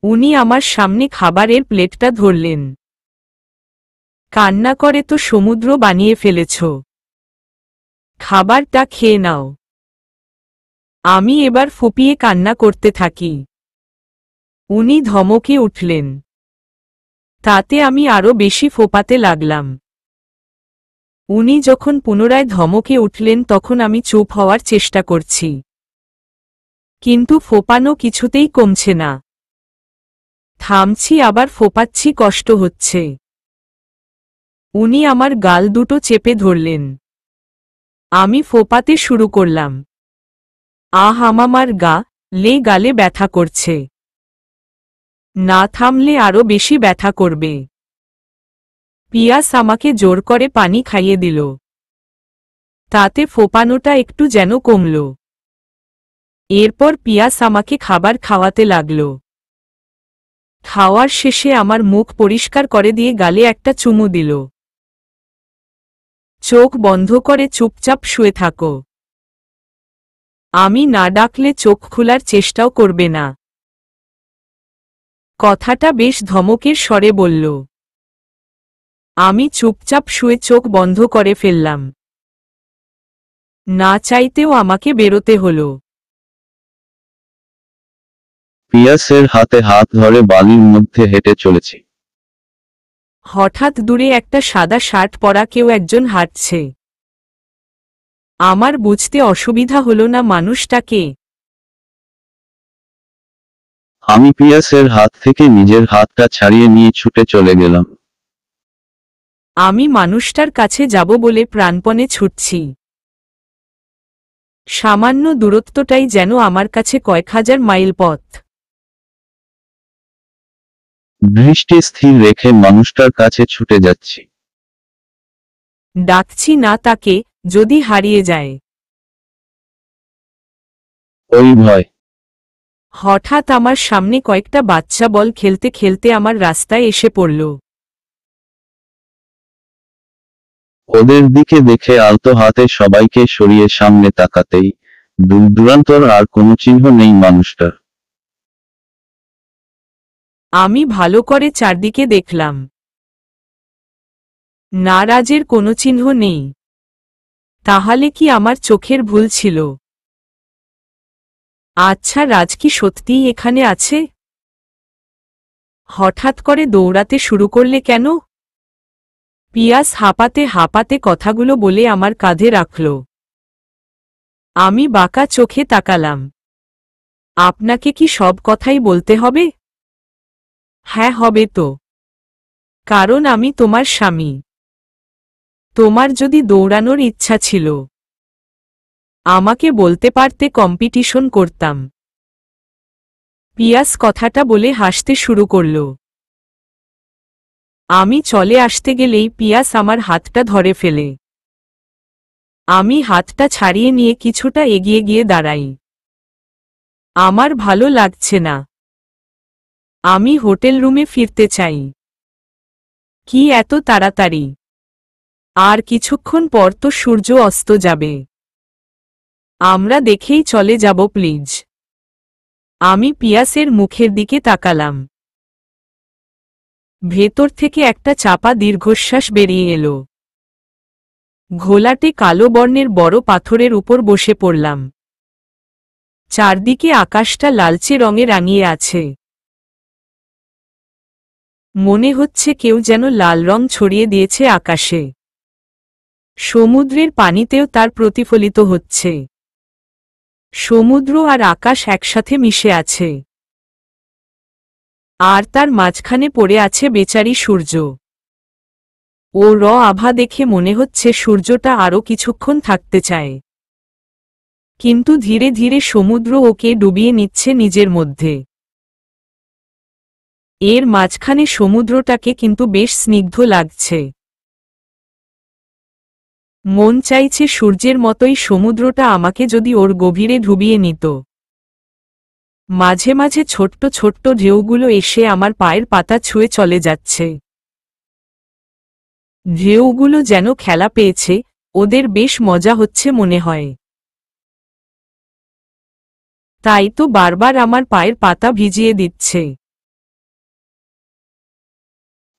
উনি আমার সামনে খাবারের প্লেটটা ধরলেন। কান্না করে তো সমুদ্র বানিয়ে ফেলেছ। খাবারটা খেয়ে নাও। আমি এবার ফুপিয়ে কান্না করতে থাকি। উনি ধমকে উঠলেন। তাতে আমি আরো বেশি ফোঁপাতে লাগলাম। উনি যখন পুনরায় ধমকে উঠলেন তখন আমি চুপ হওয়ার চেষ্টা করছি, কিন্তু ফোঁপানো কিছুতেই কমছে না। থামছি, আবার ফোঁপাচ্ছি, কষ্ট হচ্ছে। উনি আমার গাল দুটো চেপে ধরলেন। আমি ফোঁপাতে শুরু করলাম। আমার গালে ব্যথা করছে। না থামলে আরো বেশি ব্যথা করবে। পিয়াস আমাকে জোর করে পানি খাইয়ে দিল। তাতে ফোঁপানোটা একটু যেন কমল। এরপর পিয়াস আমাকে খাবার খাওয়াতে লাগল। খাওয়ার শেষে আমার মুখ পরিষ্কার করে দিয়ে গালে একটা চুমু দিল। চোখ বন্ধ করে চুপচাপ শুয়ে থাকো। আমি না ডাকলে চোখ খোলার চেষ্টাও করবে না। কথাটা বেশ ধমকের স্বরে বলল। আমি চুপচাপ শুয়ে চোখ বন্ধ করে ফেললাম। না চাইতেও আমাকে বেরোতে হলো। পিয়াসের হাতে হাত ধরে বালির মধ্যে হেঁটে চলেছি। হঠাৎ দূরে একটা সাদা শার্ট পরা কেউ একজন হাঁটছে। আমার বুঝতে অসুবিধা হলো না মানুষটা কে। আমি পিয়াসের হাত থেকে নিজের হাতটা ছাড়িয়ে নিয়ে ছুটে চলে গেলাম। আমি মানুষটার কাছে যাব বলে প্রাণপণে ছুটছি। সামান্য দূরত্বটাই যেন আমার কাছে কয়েক হাজার মাইল পথ। দৃষ্টি স্থির রেখে মানুষটার কাছে ছুটে যাচ্ছি। ডাকছি না তাকে, যদি হারিয়ে যায়। ওই ভয়। হঠাৎ আমার সামনে কয়েকটা বাচ্চা বল খেলতে খেলতে আমার রাস্তায় এসে পড়ল। ওদের দিকে দেখে আলতো হাতে সবাইকে সরিয়ে সামনে তাকাতেই দূর দূরান্তর আর কোনো চিহ্ন নেই মানুষটার। আমি ভালো করে চারদিকে দেখলাম। নারাজের কোনো চিহ্ন নেই। তাহলে কি আমার চোখের ভুল ছিল? আচ্ছা, রাজ কি সত্যিই এখানে আছে? হঠাৎ করে দৌড়াতে শুরু করলে কেন? পিয়াস হাঁপাতে হাঁপাতে কথাগুলো বলে আমার কাঁধে রাখল। আমি বাঁকা চোখে তাকালাম। আপনাকে কি সব কথাই বলতে হবে? হ্যাঁ, হবে তো। কারণ আমি তোমার স্বামী। তোমার যদি দৌড়ানোর ইচ্ছা ছিল, আমাকে বলতে পারতে, কম্পিটিশন করতাম। পিয়াস কথাটা বলে হাসতে শুরু করল। আমি চলে আসতে গেলেই পিয়াস আমার হাতটা ধরে ফেলে। আমি হাতটা ছাড়িয়ে নিয়ে কিছুটা এগিয়ে গিয়ে দাঁড়াই। আমার ভালো লাগছে না। আমি হোটেল রুমে ফিরতে চাই। কি এত তাড়াতাড়ি? আর কিছুক্ষণ পর তো সূর্য অস্ত যাবে। আমরা দেখেই চলে যাব প্লিজ। আমি পিয়াসের মুখের দিকে তাকালাম। ভেতর থেকে একটা চাপা দীর্ঘশ্বাস বেরিয়ে এলো। ঘোলাটে কালো বর্ণের বড় পাথরের উপর বসে পড়লাম। চারদিকে আকাশটা লালচে রঙে রাঙিয়ে আছে। মনে হচ্ছে কেউ যেন লাল রং ছড়িয়ে দিয়েছে আকাশে। সমুদ্রের পানিতেও তার প্রতিফলিত হচ্ছে। সমুদ্র আর আকাশ একসাথে মিশে আছে। আর তার মাঝখানে পড়ে আছে বেচারি সূর্য। ও আভা দেখে মনে হচ্ছে সূর্যটা আরও কিছুক্ষণ থাকতে চায়। কিন্তু ধীরে ধীরে সমুদ্র ওকে ডুবিয়ে নিচ্ছে নিজের মধ্যে। এর মাঝখানে সমুদ্রটাকে কিন্তু বেশ স্নিগ্ধ লাগছে। মন চাইছে সূর্যের মতোই সমুদ্রটা আমাকে যদি ওর গভীরে ডুবিয়ে নিত। মাঝে মাঝে ছোট্ট ছোট্ট ঢেউগুলো এসে আমার পায়ের পাতা ছুঁয়ে চলে যাচ্ছে। ঢেউগুলো যেন খেলা পেয়েছে, ওদের বেশ মজা হচ্ছে মনে হয়। তাই তো বারবার আমার পায়ের পাতা ভিজিয়ে দিচ্ছে।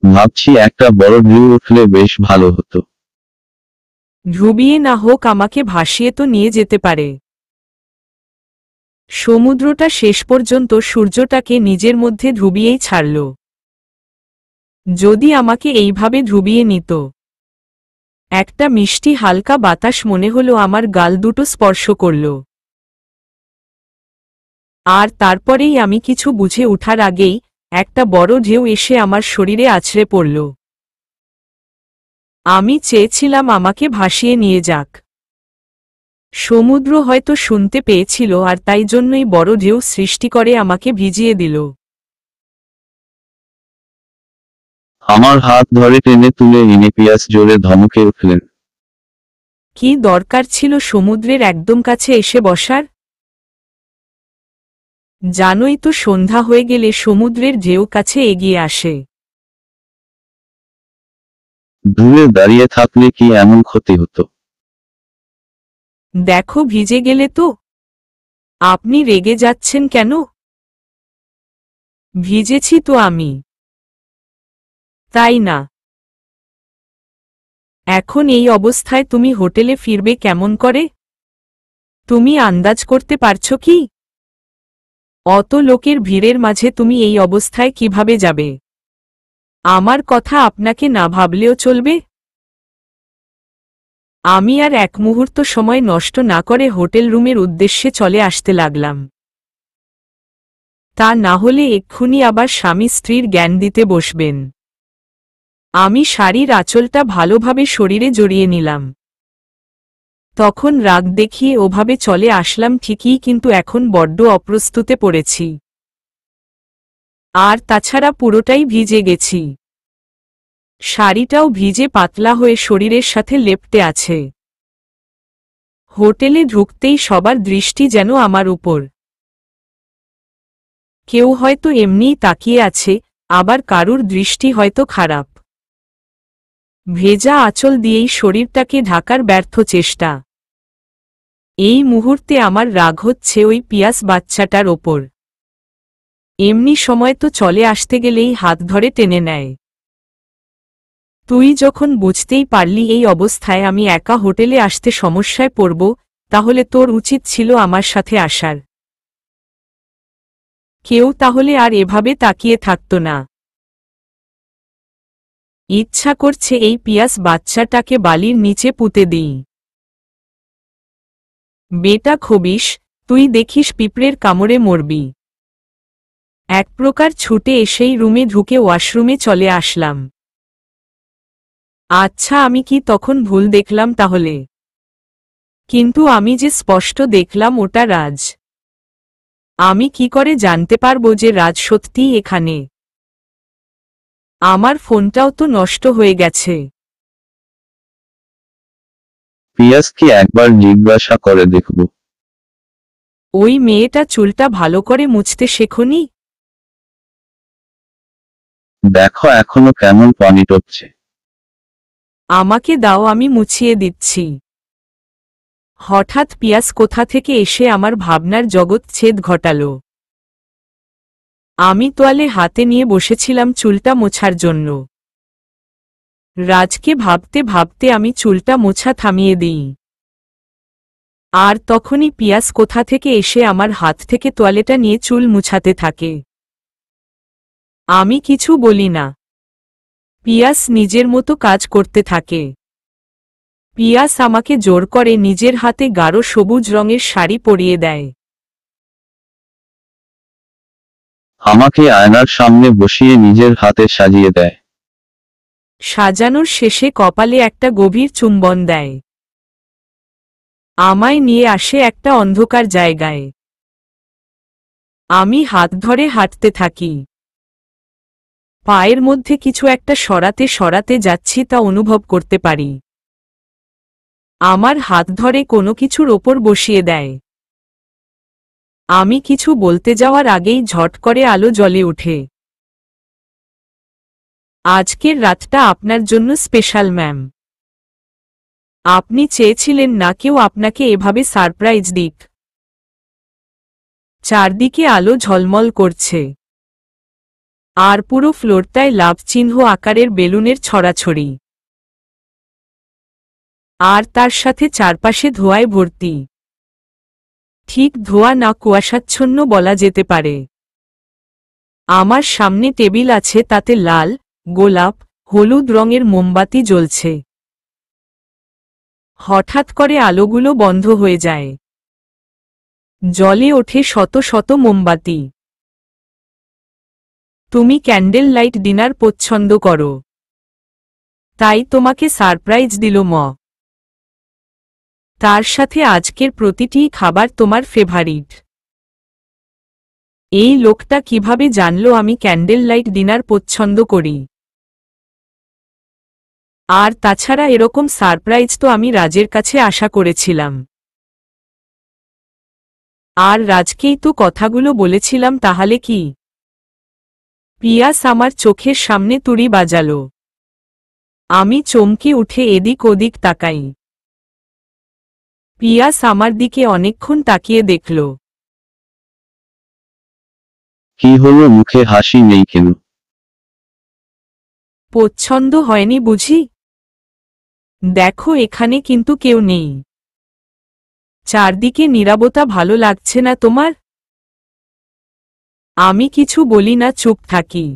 ভাবছি একটা বড় ঢেউ উঠলে বেশ ভালো হতো। ডুবিয়ে না হোক আমাকে ভাসিয়ে তো নিয়ে যেতে পারে। সমুদ্রটা শেষ পর্যন্ত সূর্যটাকে নিজের মধ্যে ডুবিয়েই ছাড়ল। যদি আমাকে এইভাবে ডুবিয়ে নিত। একটা মিষ্টি হালকা বাতাস মনে হলো আমার গাল দুটো স্পর্শ করল। আর তারপরেই আমি কিছু বুঝে ওঠার আগেই একটা বড় ঢেউ এসে আমার শরীরে আছড়ে পড়ল। আমি চেয়েছিলাম আমাকে ভাসিয়ে নিয়ে যাক। সমুদ্র হয়তো শুনতে পেয়েছিল আর তাই জন্যই বড় ঢেউ সৃষ্টি করে আমাকে ভিজিয়ে দিল। আমার হাত ধরে টেনে তুলে এনে পিয়াস জোরে ধমকে উঠলেন। কি দরকার ছিল সমুদ্রের একদম কাছে এসে বসার? জানোই তো সন্ধ্যা হয়ে গেলে সমুদ্রের ঢেউ কাছে এগিয়ে আসে। দূরে দাঁড়িয়ে থাকলে কি এমন ক্ষতি হতো? দেখো ভিজে গেলে তো। আপনি রেগে যাচ্ছেন কেন? ভিজেছি তো আমি, তাই না? এখন এই অবস্থায় তুমি হোটেলে ফিরবে কেমন করে? তুমি আন্দাজ করতে পারছো কি? অত লোকের ভিড়ের মাঝে তুমি এই অবস্থায় কিভাবে যাবে? আমার কথা আপনাকে না ভাবলেও চলবে। আমি আর এক মুহূর্ত সময় নষ্ট না করে হোটেল রুমের উদ্দেশ্যে চলে আসতে লাগলাম। তা না হলে এক্ষুনি আবার স্বামী স্ত্রীর জ্ঞান দিতে বসবেন। আমি শাড়ির আঁচলটা ভালোভাবে শরীরে জড়িয়ে নিলাম। তখন রাগ দেখিয়ে ওভাবে চলে আসলাম ঠিকই, কিন্তু এখন বড্ড অপ্রস্তুতে পড়েছি। আর তাছাড়া পুরোটাই ভিজে গেছি। শাড়িটাও ভিজে পাতলা হয়ে শরীরের সাথে লেপ্টে আছে। হোটেলে ঢুকতেই সবার দৃষ্টি যেন আমার উপর। কেউ হয়তো এমনিই তাকিয়ে আছে, আবার কারুর দৃষ্টি হয়তো খারাপ। ভেজা আঁচল দিয়েই শরীরটাকে ঢাকার ব্যর্থ চেষ্টা। এই মুহূর্তে আমার রাগ হচ্ছে ওই পিয়াস বাচ্চাটার ওপর। এমনি সময় তো চলে আসতে গেলেই হাত ধরে টেনে নেয়। তুই যখন বুঝতেই পারলি এই অবস্থায় আমি একা হোটেলে আসতে সমস্যায় পড়ব, তাহলে তোর উচিত ছিল আমার সাথে আসার। কেউ তাহলে আর এভাবে তাকিয়ে থাকত না। ইচ্ছা করছে এই পিয়াস বাচ্চাটাকে বালির নিচে পুঁতে দিই। বেটা খবিস, তুই দেখিস পিঁপড়ের কামড়ে মরবি। এক প্রকার ছুটে এসেই রুমে ঢুকে ওয়াশরুমে চলে আসলাম। আচ্ছা, আমি কি তখন ভুল দেখলাম তাহলে? কিন্তু আমি যে স্পষ্ট দেখলাম ওটা রাজ। আমি কি করে জানতে পারবো যে রাজ সত্যিই এখানে? আমার ফোনটাও তো নষ্ট হয়ে গেছে। পিয়াসকে একবার জিজ্ঞাসা করে দেখব। ওই মেয়েটা চুলটা ভালো করে মুছতে শেখনি? দেখো এখনো কেমন পানি টপছে। আমাকে দাও, আমি মুছিয়ে দিচ্ছি। হঠাৎ পিয়াস কোথা থেকে এসে আমার ভাবনার জগৎ ছেদ ঘটাল। আমি তোয়ালে হাতে নিয়ে বসেছিলাম চুলটা মোছার জন্য। রাজকে ভাবতে ভাবতে আমি চুলটা মোছা থামিয়ে দিই। আর তখনই পিয়াস কোথা থেকে এসে আমার হাত থেকে তোয়ালেটা নিয়ে চুল মুছাতে থাকে। আমি কিছু বলি না। পিয়াস নিজের মতো কাজ করতে থাকে। পিয়াস আমাকে জোর করে নিজের হাতে গাঢ় সবুজ রঙের শাড়ি পরিয়ে দেয়। আমাকে আয়নার সামনে বসিয়ে নিজের হাতে সাজিয়ে দেয়। সাজানোর শেষে কপালে একটা গভীর চুম্বন দেয়। আমায় নিয়ে আসে একটা অন্ধকার জায়গায়। আমি হাত ধরে হাঁটতে থাকি। পায়ের মধ্যে কিছু একটা সরাতে সরাতে যাচ্ছি তা অনুভব করতে পারি। আমার হাত ধরে কোনো কিছুর ওপর বসিয়ে দেয়। আমি কিছু বলতে যাওয়ার আগেই ঝট করে আলো জ্বলে ওঠে। আজকের রাতটা আপনার জন্য স্পেশাল ম্যাম। আপনি চেয়েছিলেন না কেউ আপনাকে এভাবে সারপ্রাইজ দিক। চারদিকে আলো ঝলমল করছে। আর পুরো ফ্লোরটায় লাভ চিহ্ন আকারের বেলুনের ছড়াছড়ি। আর তার সাথে চারপাশে ধোঁয়ায় ভর্তি। ঠিক ধোয়া না কুয়াশাচ্ছন্ন বলা যেতে পারে। আমার সামনে টেবিল আছে, তাতে লাল, গোলাপ, হলুদ রঙের মোমবাতি জ্বলছে। হঠাৎ করে আলোগুলো বন্ধ হয়ে যায়। জ্বলে ওঠে শত শত মোমবাতি। তুমি ক্যান্ডেল লাইট ডিনার পছন্দ করো, তাই তোমাকে সারপ্রাইজ দিল ম। তার সাথে আজকের প্রতিটি খাবার তোমার ফেভারিট। এই লোকটা কিভাবে জানলো আমি ক্যান্ডেল লাইট ডিনার পছন্দ করি? আর তাছাড়া এরকম সারপ্রাইজ তো আমি রাজের কাছে আশা করেছিলাম। আর রাজকেই তো কথাগুলো বলেছিলাম, তাহলে কি? পিয়াস আমার চোখের সামনে তুড়ি বাজালো। আমি চমকে উঠে এদিক ওদিক তাকাই। পিয়াস আমার দিকে অনেকক্ষণ তাকিয়ে দেখল। কি হলো, মুখে হাসি নেই কেন? পছন্দ হয়নি বুঝি? দেখো এখানে কিন্তু কেউ নেই। চারদিকে নীরবতা ভালো লাগছে না তোমার? আমি কিছু বলি না, চুপ থাকি।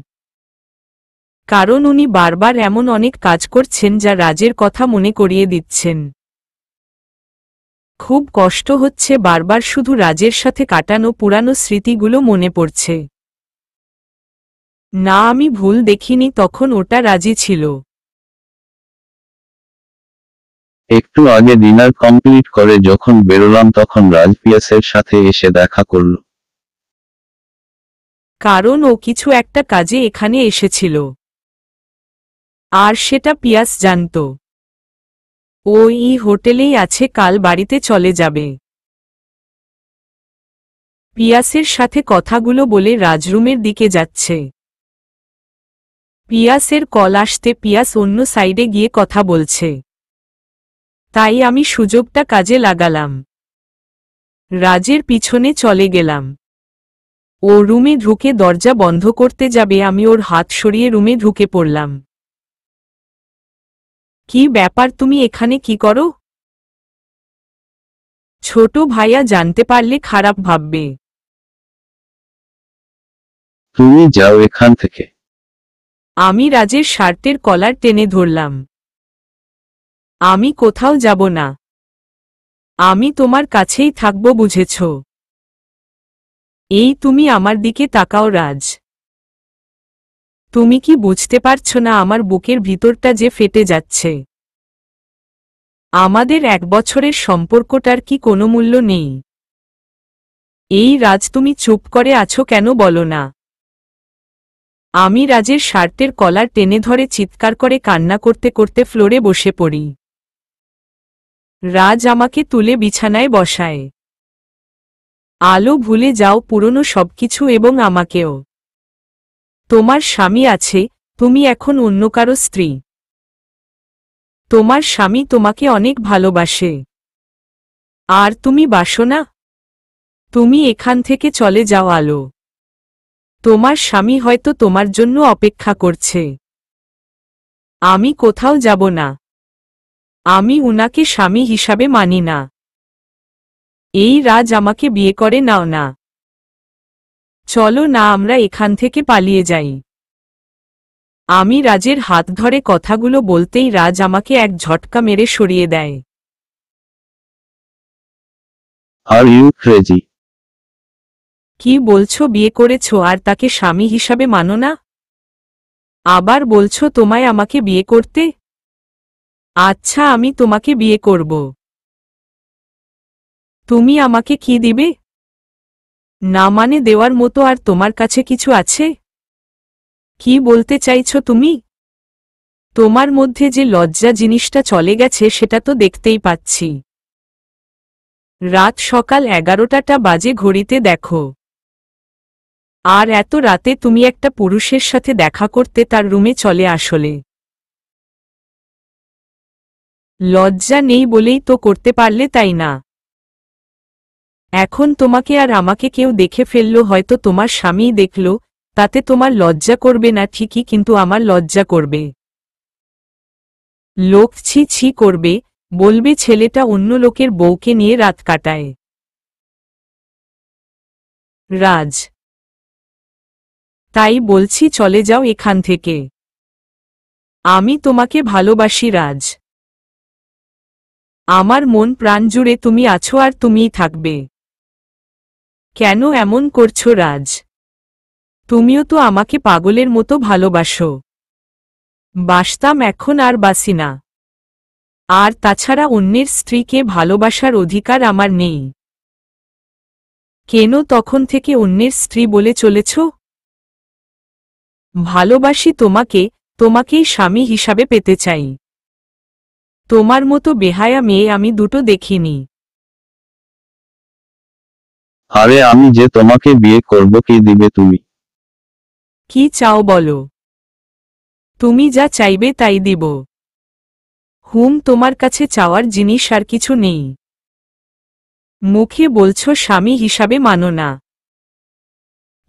কারণ উনি বারবার এমন অনেক কাজ করছেন যা রাজের কথা মনে করিয়ে দিচ্ছেন। খুব কষ্ট হচ্ছে, বারবার শুধু রাজের সাথে কাটানো পুরানো স্মৃতিগুলো মনে পড়ছে। না, আমি ভুল দেখিনি, তখন ওটা রাজি ছিল। একটু আগে ডিনার কমপ্লিট করে যখন বেরোলাম তখন রাজ পিয়াসের সাথে এসে দেখা করল। কারণ ও কিছু একটা কাজে এখানে এসেছিল। আর সেটা পিয়াস জানত। ও এই হোটেলেই আছে, কাল বাড়িতে চলে যাবে। পিয়াসের সাথে কথাগুলো বলে রাজরুমের দিকে যাচ্ছে। পিয়াসের কল আসতে পিয়াস অন্য সাইডে গিয়ে কথা বলছে। তাই আমি সুযোগটা কাজে লাগালাম। রাজের পিছনে চলে গেলাম। ও রুমে ঢুকে দরজা বন্ধ করতে যাবে, আমি ওর হাত সরিয়ে রুমে ঢুকে পড়লাম। কি ব্যাপার, তুমি এখানে কি করো? ছোট ভাইয়া জানতে পারলে খারাপ ভাববে। তুমি যাও এখান থেকে। আমি রাজের শার্টের কলার টেনে ধরলাম। আমি কোথাও যাব না। আমি তোমার কাছেই থাকব, বুঝেছ? এই তুমি আমার দিকে তাকাও রাজ। তুমি কি বুঝতে পারছো না আমার বুকের ভিতরটা যে ফেটে যাচ্ছে? আমাদের 1 বছরের সম্পর্কটার কি কোনো মূল্য নেই? এই রাজ, তুমি চুপ করে আছো কেন, বলো না? আমি রাজের শার্টের কলার টেনে ধরে চিৎকার করে কান্না করতে করতে ফ্লোরে বসে পড়ি। রাজ আমাকে তুলে বিছানায় বসায়। আলো, ভুলে যাও পুরনো সবকিছু এবং আমাকেও। তোমার স্বামী আছে, তুমি এখন অন্য কারো স্ত্রী। তোমার স্বামী তোমাকে অনেক ভালোবাসে। আর তুমি বাসো না? তুমি এখান থেকে চলে যাও আলো। তোমার স্বামী হয়তো তোমার জন্য অপেক্ষা করছে। আমি কোথাও যাব না। আমি উনাকে স্বামী হিসাবে মানি না। এই রাজ, আমাকে বিয়ে করে নাও না। চলো না, আমরা এখান থেকে পালিয়ে যাই। আমি রাজের হাত ধরে কথাগুলো বলতেই রাজ আমাকে এক ঝটকা মেরে সরিয়ে দেয়। Are you crazy? কি বলছো, বিয়ে করেছ আর তাকে স্বামী হিসাবে মানো না? আবার বলছো তোমায় আমাকে বিয়ে করতে? আচ্ছা, আমি তোমাকে বিয়ে করব। তুমি আমাকে কি দিবে? না মানে দেওয়ার মতো আর তোমার কাছে কিছু আছে? কি বলতে চাইছো তুমি? তোমার মধ্যে যে লজ্জা জিনিসটা চলে গেছে সেটা তো দেখতেই পাচ্ছি। রাত সকাল 11টা বাজে, ঘড়িতে দেখো। আর এত রাতে তুমি একটা পুরুষের সাথে দেখা করতে তার রুমে চলে আসলে। লজ্জা নেই বলেই তো করতে পারলে, তাই না? এখন তোমাকে আর আমাকে কেউ দেখে ফেলল, হয়তো তোমার স্বামীই দেখল, তাতে তোমার লজ্জা করবে না ঠিকই, কিন্তু আমার লজ্জা করবে। লোক ছি ছি করবে, বলবে ছেলেটা অন্য লোকের বউকে নিয়ে রাত কাটায়। রাজ, তাই বলছি চলে যাও এখান থেকে। আমি তোমাকে ভালোবাসি রাজ। আমার মন প্রাণ জুড়ে তুমি আছো আর তুমিই থাকবে। কেন এমন করছো রাজ? তুমিও তো আমাকে পাগলের মতো ভালোবাসো। বাসতাম, এখন আর বাসি না। আর তাছাড়া অন্যের স্ত্রীকে ভালোবাসার অধিকার আমার নেই। কেন তখন থেকে অন্যের স্ত্রী বলে চলেছ? ভালোবাসি তোমাকে, তোমাকেই স্বামী হিসাবে পেতে চাই। তোমার মতো বেহায়া মেয়ে আমি দুটো দেখিনি। আরে আমি যে তোমাকে বিয়ে করব, কি দিবে তুমি? কি চাও বলো? তুমি যা চাইবে তাই দিব। তোমার কাছে চাওয়ার জিনিস আর কিছু নেই। মুখে বলছো স্বামী হিসাবে মানো না,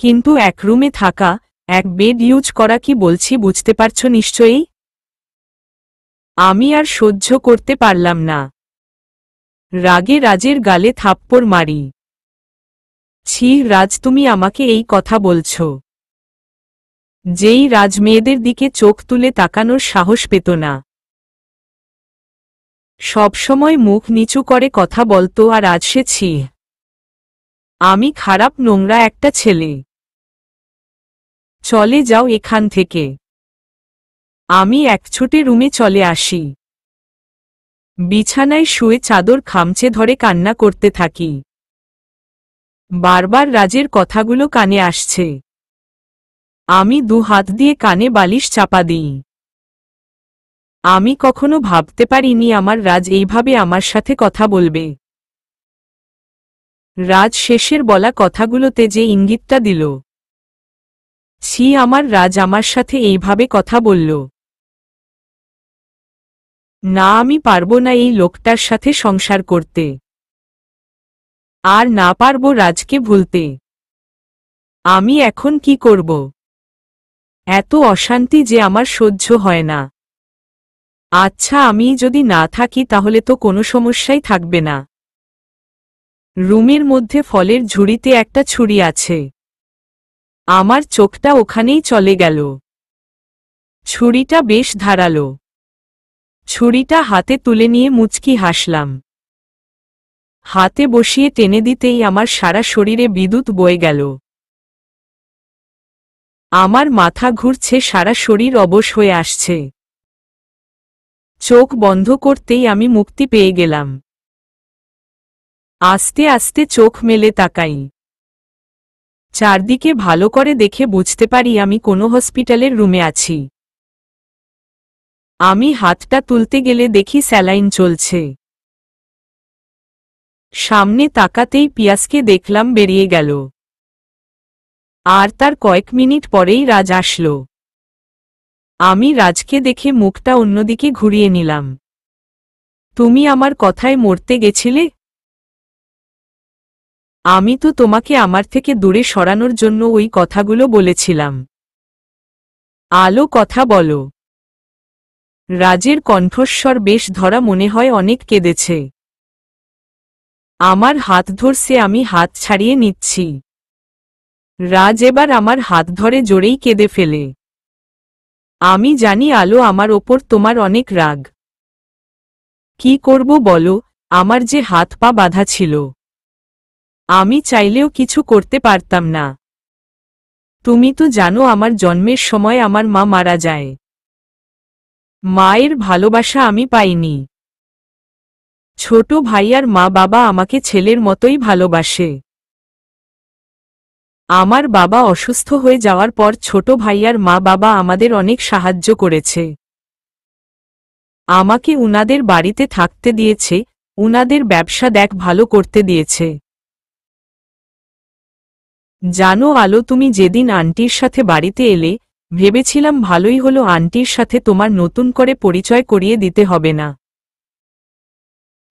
কিন্তু এক রুমে থাকা, এক বেড ইউজ করা কি বলছি বুঝতে পারছো নিশ্চয়ই? আমি আর সহ্য করতে পারলাম না। রাগে রাজের গালে থাপ্পড় মারি। ছি রাজ, তুমি আমাকে এই কথা বলছো? যেই রাজ মেয়েদের দিকে চোখ তুলে তাকানোর সাহস পেত না, সবসময় মুখ নিচু করে কথা বলতো, আর আজ সে ছি। আমি খারাপ নোংরা একটা ছেলে। চলে যাও এখান থেকে। আমি একছুটে রুমে চলে আসি। বিছানায় শুয়ে চাদর খামচে ধরে কান্না করতে থাকি। বারবার রাজের কথাগুলো কানে আসছে। আমি দু হাত দিয়ে কানে বালিশ চাপা দিই। আমি কখনো ভাবতে পারিনি আমার রাজ এইভাবে আমার সাথে কথা বলবে। রাজ শেষের বলা কথাগুলোতে যে ইঙ্গিতটা দিল, ছি, আমার রাজ আমার সাথে এইভাবে কথা বলল। না, আমি পারবো না এই লোকটার সাথে সংসার করতে। আর না পারবো রাজকে ভুলতে। আমি এখন কি করব? এত অশান্তি যে আমার সহ্য হয় না। আচ্ছা, আমি যদি না থাকি তাহলে তো কোনো সমস্যাই থাকবে না। রুমের মধ্যে ফলের ঝুড়িতে একটা ছুরি আছে। আমার চোখটা ওখানেই চলে গেল। ছুরিটা বেশ ধারালো। ছুরিটা হাতে তুলে নিয়ে মুচকি হাসলাম। হাতে বসিয়ে টেনে দিতেই আমার সারা শরীরে বিদ্যুৎ বয়ে গেল। আমার মাথা ঘুরছে, সারা শরীর অবশ হয়ে আসছে। চোখ বন্ধ করতেই আমি মুক্তি পেয়ে গেলাম। আস্তে আস্তে চোখ মেলে তাকাই। চারদিকে ভালো করে দেখে বুঝতে পারি আমি কোনো হসপিটালের রুমে আছি। আমি হাতটা তুলতে গেলে দেখি স্যালাইন চলছে। সামনে তাকাতেই পিয়াসকে দেখলাম বেরিয়ে গেল। আর তার কয়েক মিনিট পরেই রাজ আসলো। আমি রাজকে দেখে মুখটা অন্যদিকে ঘুরিয়ে নিলাম। তুমি আমার কথায় মরতে গেছিলে? আমি তো তোমাকে আমার থেকে দূরে সরানোর জন্য ওই কথাগুলো বলেছিলাম। আলো, কথা বলো। রাজের কণ্ঠস্বর বেশ ধরা, মনে হয় অনেক কেঁদেছে। আমার হাত ধরছে, আমি হাত ছাড়িয়ে নিচ্ছি। রাজ এবার আমার হাত ধরে জোরেই কেঁদে ফেলে। আমি জানি আলো, আমার ওপর তোমার অনেক রাগ। কি করব বলো, আমার যে হাত পা বাঁধা ছিল। আমি চাইলেও কিছু করতে পারতাম না। তুমি তো জানো আমার জন্মের সময় আমার মা মারা যায়। মায়ের ভালোবাসা আমি পাইনি। ছোট ভাইয়ার মা বাবা আমাকে ছেলের মতোই ভালোবাসে। আমার বাবা অসুস্থ হয়ে যাওয়ার পর ছোট ভাইয়ার মা বাবা আমাদের অনেক সাহায্য করেছে। আমাকে উনাদের বাড়িতে থাকতে দিয়েছে, উনাদের ব্যবসা ভালো করতে দিয়েছে। জানো আলো, তুমি যেদিন আন্টির সাথে বাড়িতে এলে, ভেবেছিলাম ভালোই হলো, আন্টির সাথে তোমার নতুন করে পরিচয় করিয়ে দিতে হবে না।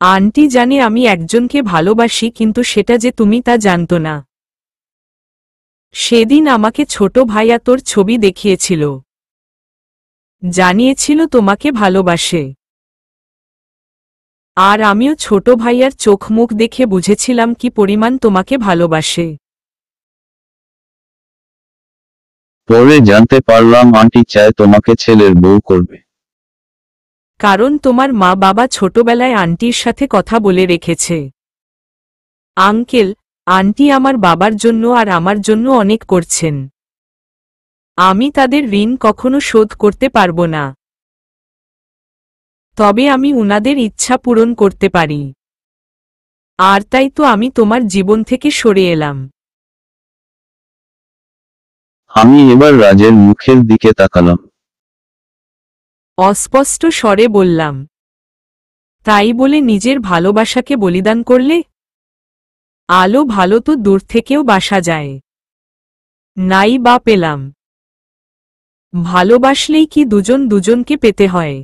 আন্টি জানে আমি একজনকে ভালোবাসি, কিন্তু সেটা যে তুমি তা জানতো না। সেদিন আমাকে ছোট ভাইয়া তোর ছবি দেখিয়েছিল, জানিয়েছিল তোমাকে ভালোবাসে। আর আমিও ছোট ভাইয়ার চোখ মুখ দেখে বুঝেছিলাম কি পরিমাণ তোমাকে ভালোবাসে। পরে জানতে পারলাম আন্টি চায় তোমাকে ছেলের বউ করবে। কারণ তোমার মা বাবা ছোটবেলায় আন্টির সাথে কথা বলে রেখেছে। আঙ্কেল, আন্টি আমার বাবার জন্য আর আমার জন্য অনেক করছেন। আমি তাদের ঋণ কখনো শোধ করতে পারবো না। তবে আমি উনাদের ইচ্ছা পূরণ করতে পারি। আর তাই তো আমি তোমার জীবন থেকে সরে এলাম। আমি এবার রাজের মুখের দিকে তাকালাম। অস্পষ্ট স্বরে বললাম, তাই বলে নিজের ভালোবাসাকে বলিদান করলে? আলো ভালো তো দূর থেকেও বাসা যায়। নাই বা পেলাম। ভালোবাসলেই কি দুজন দুজনকে পেতে হয়?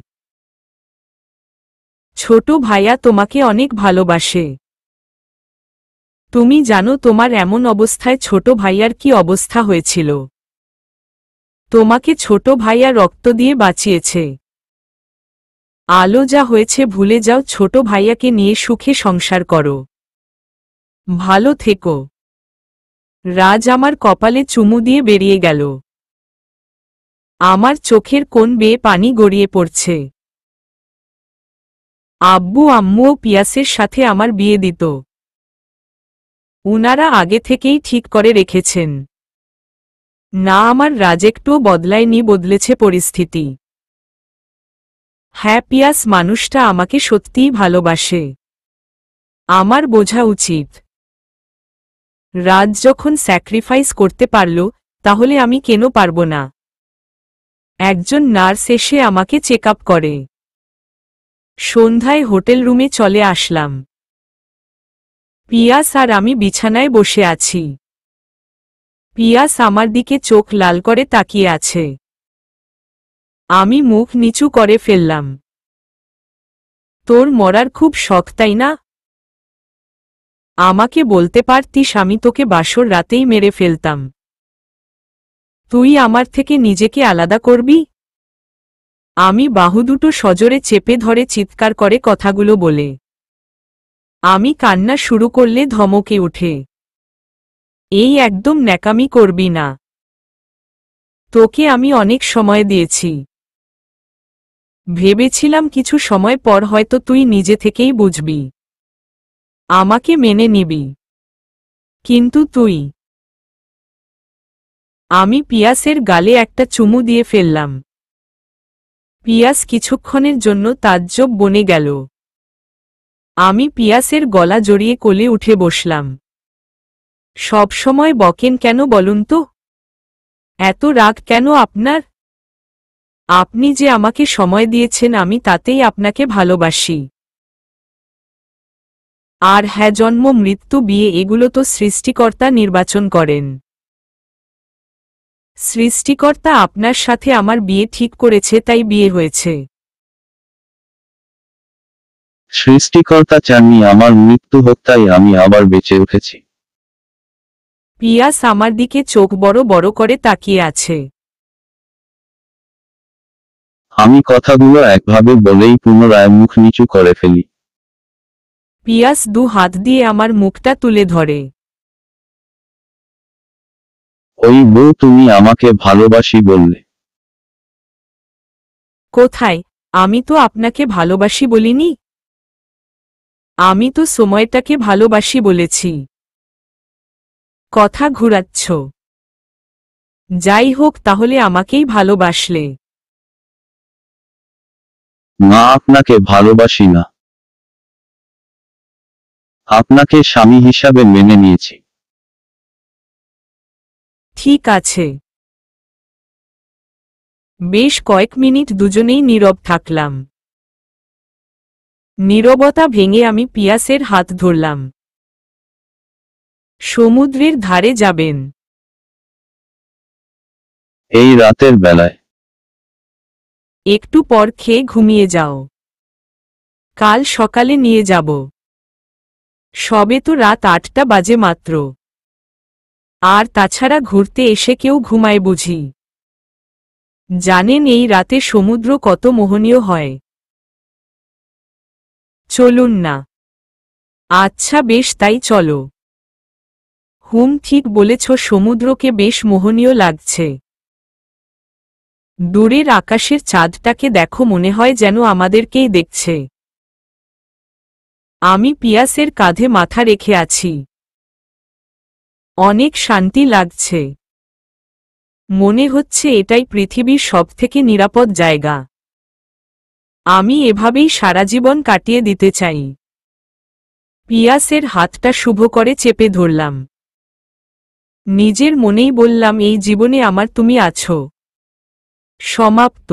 ছোট ভাইয়া তোমাকে অনেক ভালোবাসে। তুমি জানো তোমার এমন অবস্থায় ছোট ভাইয়ার কি অবস্থা হয়েছিল? তোমাকে ছোট ভাইয়া রক্ত দিয়ে বাঁচিয়েছে। আলো যা হয়েছে ভুলে যাও, ছোট ভাইয়াকে নিয়ে সুখে সংসার করো। ভালো থেকো। রাজ আমার কপালে চুমু দিয়ে বেরিয়ে গেল। আমার চোখের কোণ বেয়ে পানি গড়িয়ে পড়ছে। আব্বু আম্মুও পিয়াসের সাথে আমার বিয়ে দিত। উনারা আগে থেকেই ঠিক করে রেখেছেন। না, আমার রাজ একটুও বদলায়নি, বদলেছে পরিস্থিতি। হ্যাঁ, পিয়াস মানুষটা আমাকে সত্যিই ভালোবাসে। আমার বোঝা উচিত। রাজ যখন স্যাক্রিফাইস করতে পারল, তাহলে আমি কেন পারব না? একজন নার্স এসে আমাকে চেক আপ করে। সন্ধ্যায় হোটেল রুমে চলে আসলাম। পিয়াস আর আমি বিছানায় বসে আছি। পিয়াস আমার দিকে চোখ লাল করে তাকিয়ে আছে। আমি মুখ নিচু করে ফেললাম। তোর মরার খুব শখ, তাই না? আমাকে বলতে পারতিস, আমি তোকে বাসর রাতেই মেরে ফেলতাম। তুই আমার থেকে নিজেকে আলাদা করবি? আমি বাহু দুটো সজোরে চেপে ধরে চিৎকার করে কথাগুলো বলে। আমি কান্না শুরু করলে ধমকে ওঠে, এই একদম ন্যাকামি করবি না। তোকে আমি অনেক সময় দিয়েছি। ভেবেছিলাম কিছু সময় পর হয়তো তুই নিজে থেকেই বুঝবি, আমাকে মেনে নিবি। কিন্তু তুই। আমি পিয়াসের গালে একটা চুমু দিয়ে ফেললাম। পিয়াস কিছুক্ষণের জন্য তাজ্জব বনে গেল। আমি পিয়াসের গলা জড়িয়ে কোলে উঠে বসলাম। সবসময় বকেন কেন বলুন তো? এত রাগ কেন আপনার? আপনি যে আমাকে সময় দিয়েছেন, আমি তাতেই আপনাকে ভালোবাসি। আর হ্যাঁ, জন্ম মৃত্যু বিয়ে এগুলো তো সৃষ্টিকর্তা নির্বাচন করেন। সৃষ্টিকর্তা আপনার সাথে আমার বিয়ে ঠিক করেছে, তাই বিয়ে হয়েছে। সৃষ্টিকর্তা চাননি আমার মৃত্যু হোক, তাই আমি আবার বেঁচে উঠেছি। পিয়াস আমার দিকে চোখ বড় বড় করে তাকিয়ে আছে। আমি কথাগুলো একভাবে বলেই পুনরায় মুখ নিচু করে ফেলি। পিয়াস দু হাত দিয়ে আমার মুখটা তুলে ধরে। ওই বউ তুমি আমাকে ভালোবাসি বললে? কোথায়? আমি তো আপনাকে ভালোবাসি বলিনি। আমি তো সময়টাকে ভালোবাসি বলেছি। কথা ঘুরাচ্ছ। যাই হোক, তাহলে আমাকেই ভালোবাসলে। না, আপনাকে ভালোবাসি না। আপনাকে স্বামী হিসাবে মেনে নিয়েছি। ঠিক আছে। বেশ কয়েক মিনিট দুজনেই নীরব থাকলাম। নীরবতা ভেঙে আমি পিয়াসের হাত ধরলাম। সমুদ্রের ধারে যাবেন? এই রাতের বেলায়? একটু পর খেয়ে ঘুমিয়ে যাও। কাল সকালে নিয়ে যাব। সবে তো রাত 8টা বাজে মাত্র। আর তাছাড়া ঘুরতে এসে কেউ ঘুমায় বুঝি? জানেন এই রাতে সমুদ্র কত মোহনীয় হয়। চলুন না। আচ্ছা বেশ, তাই চলো। ঠিক বলেছ, সমুদ্রকে বেশ মোহনীয় লাগছে। দূরের আকাশের চাঁদটাকে দেখো, মনে হয় যেন আমাদেরকেই দেখছে। আমি পিয়াসের কাঁধে মাথা রেখে আছি। অনেক শান্তি লাগছে। মনে হচ্ছে এটাই পৃথিবীর সবথেকে নিরাপদ জায়গা। আমি এভাবেই সারা জীবন কাটিয়ে দিতে চাই। পিয়াসের হাতটা শুভ করে চেপে ধরলাম। নিজের মনেই বললাম, এই জীবনে আমার তুমি আছো। সমাপ্ত।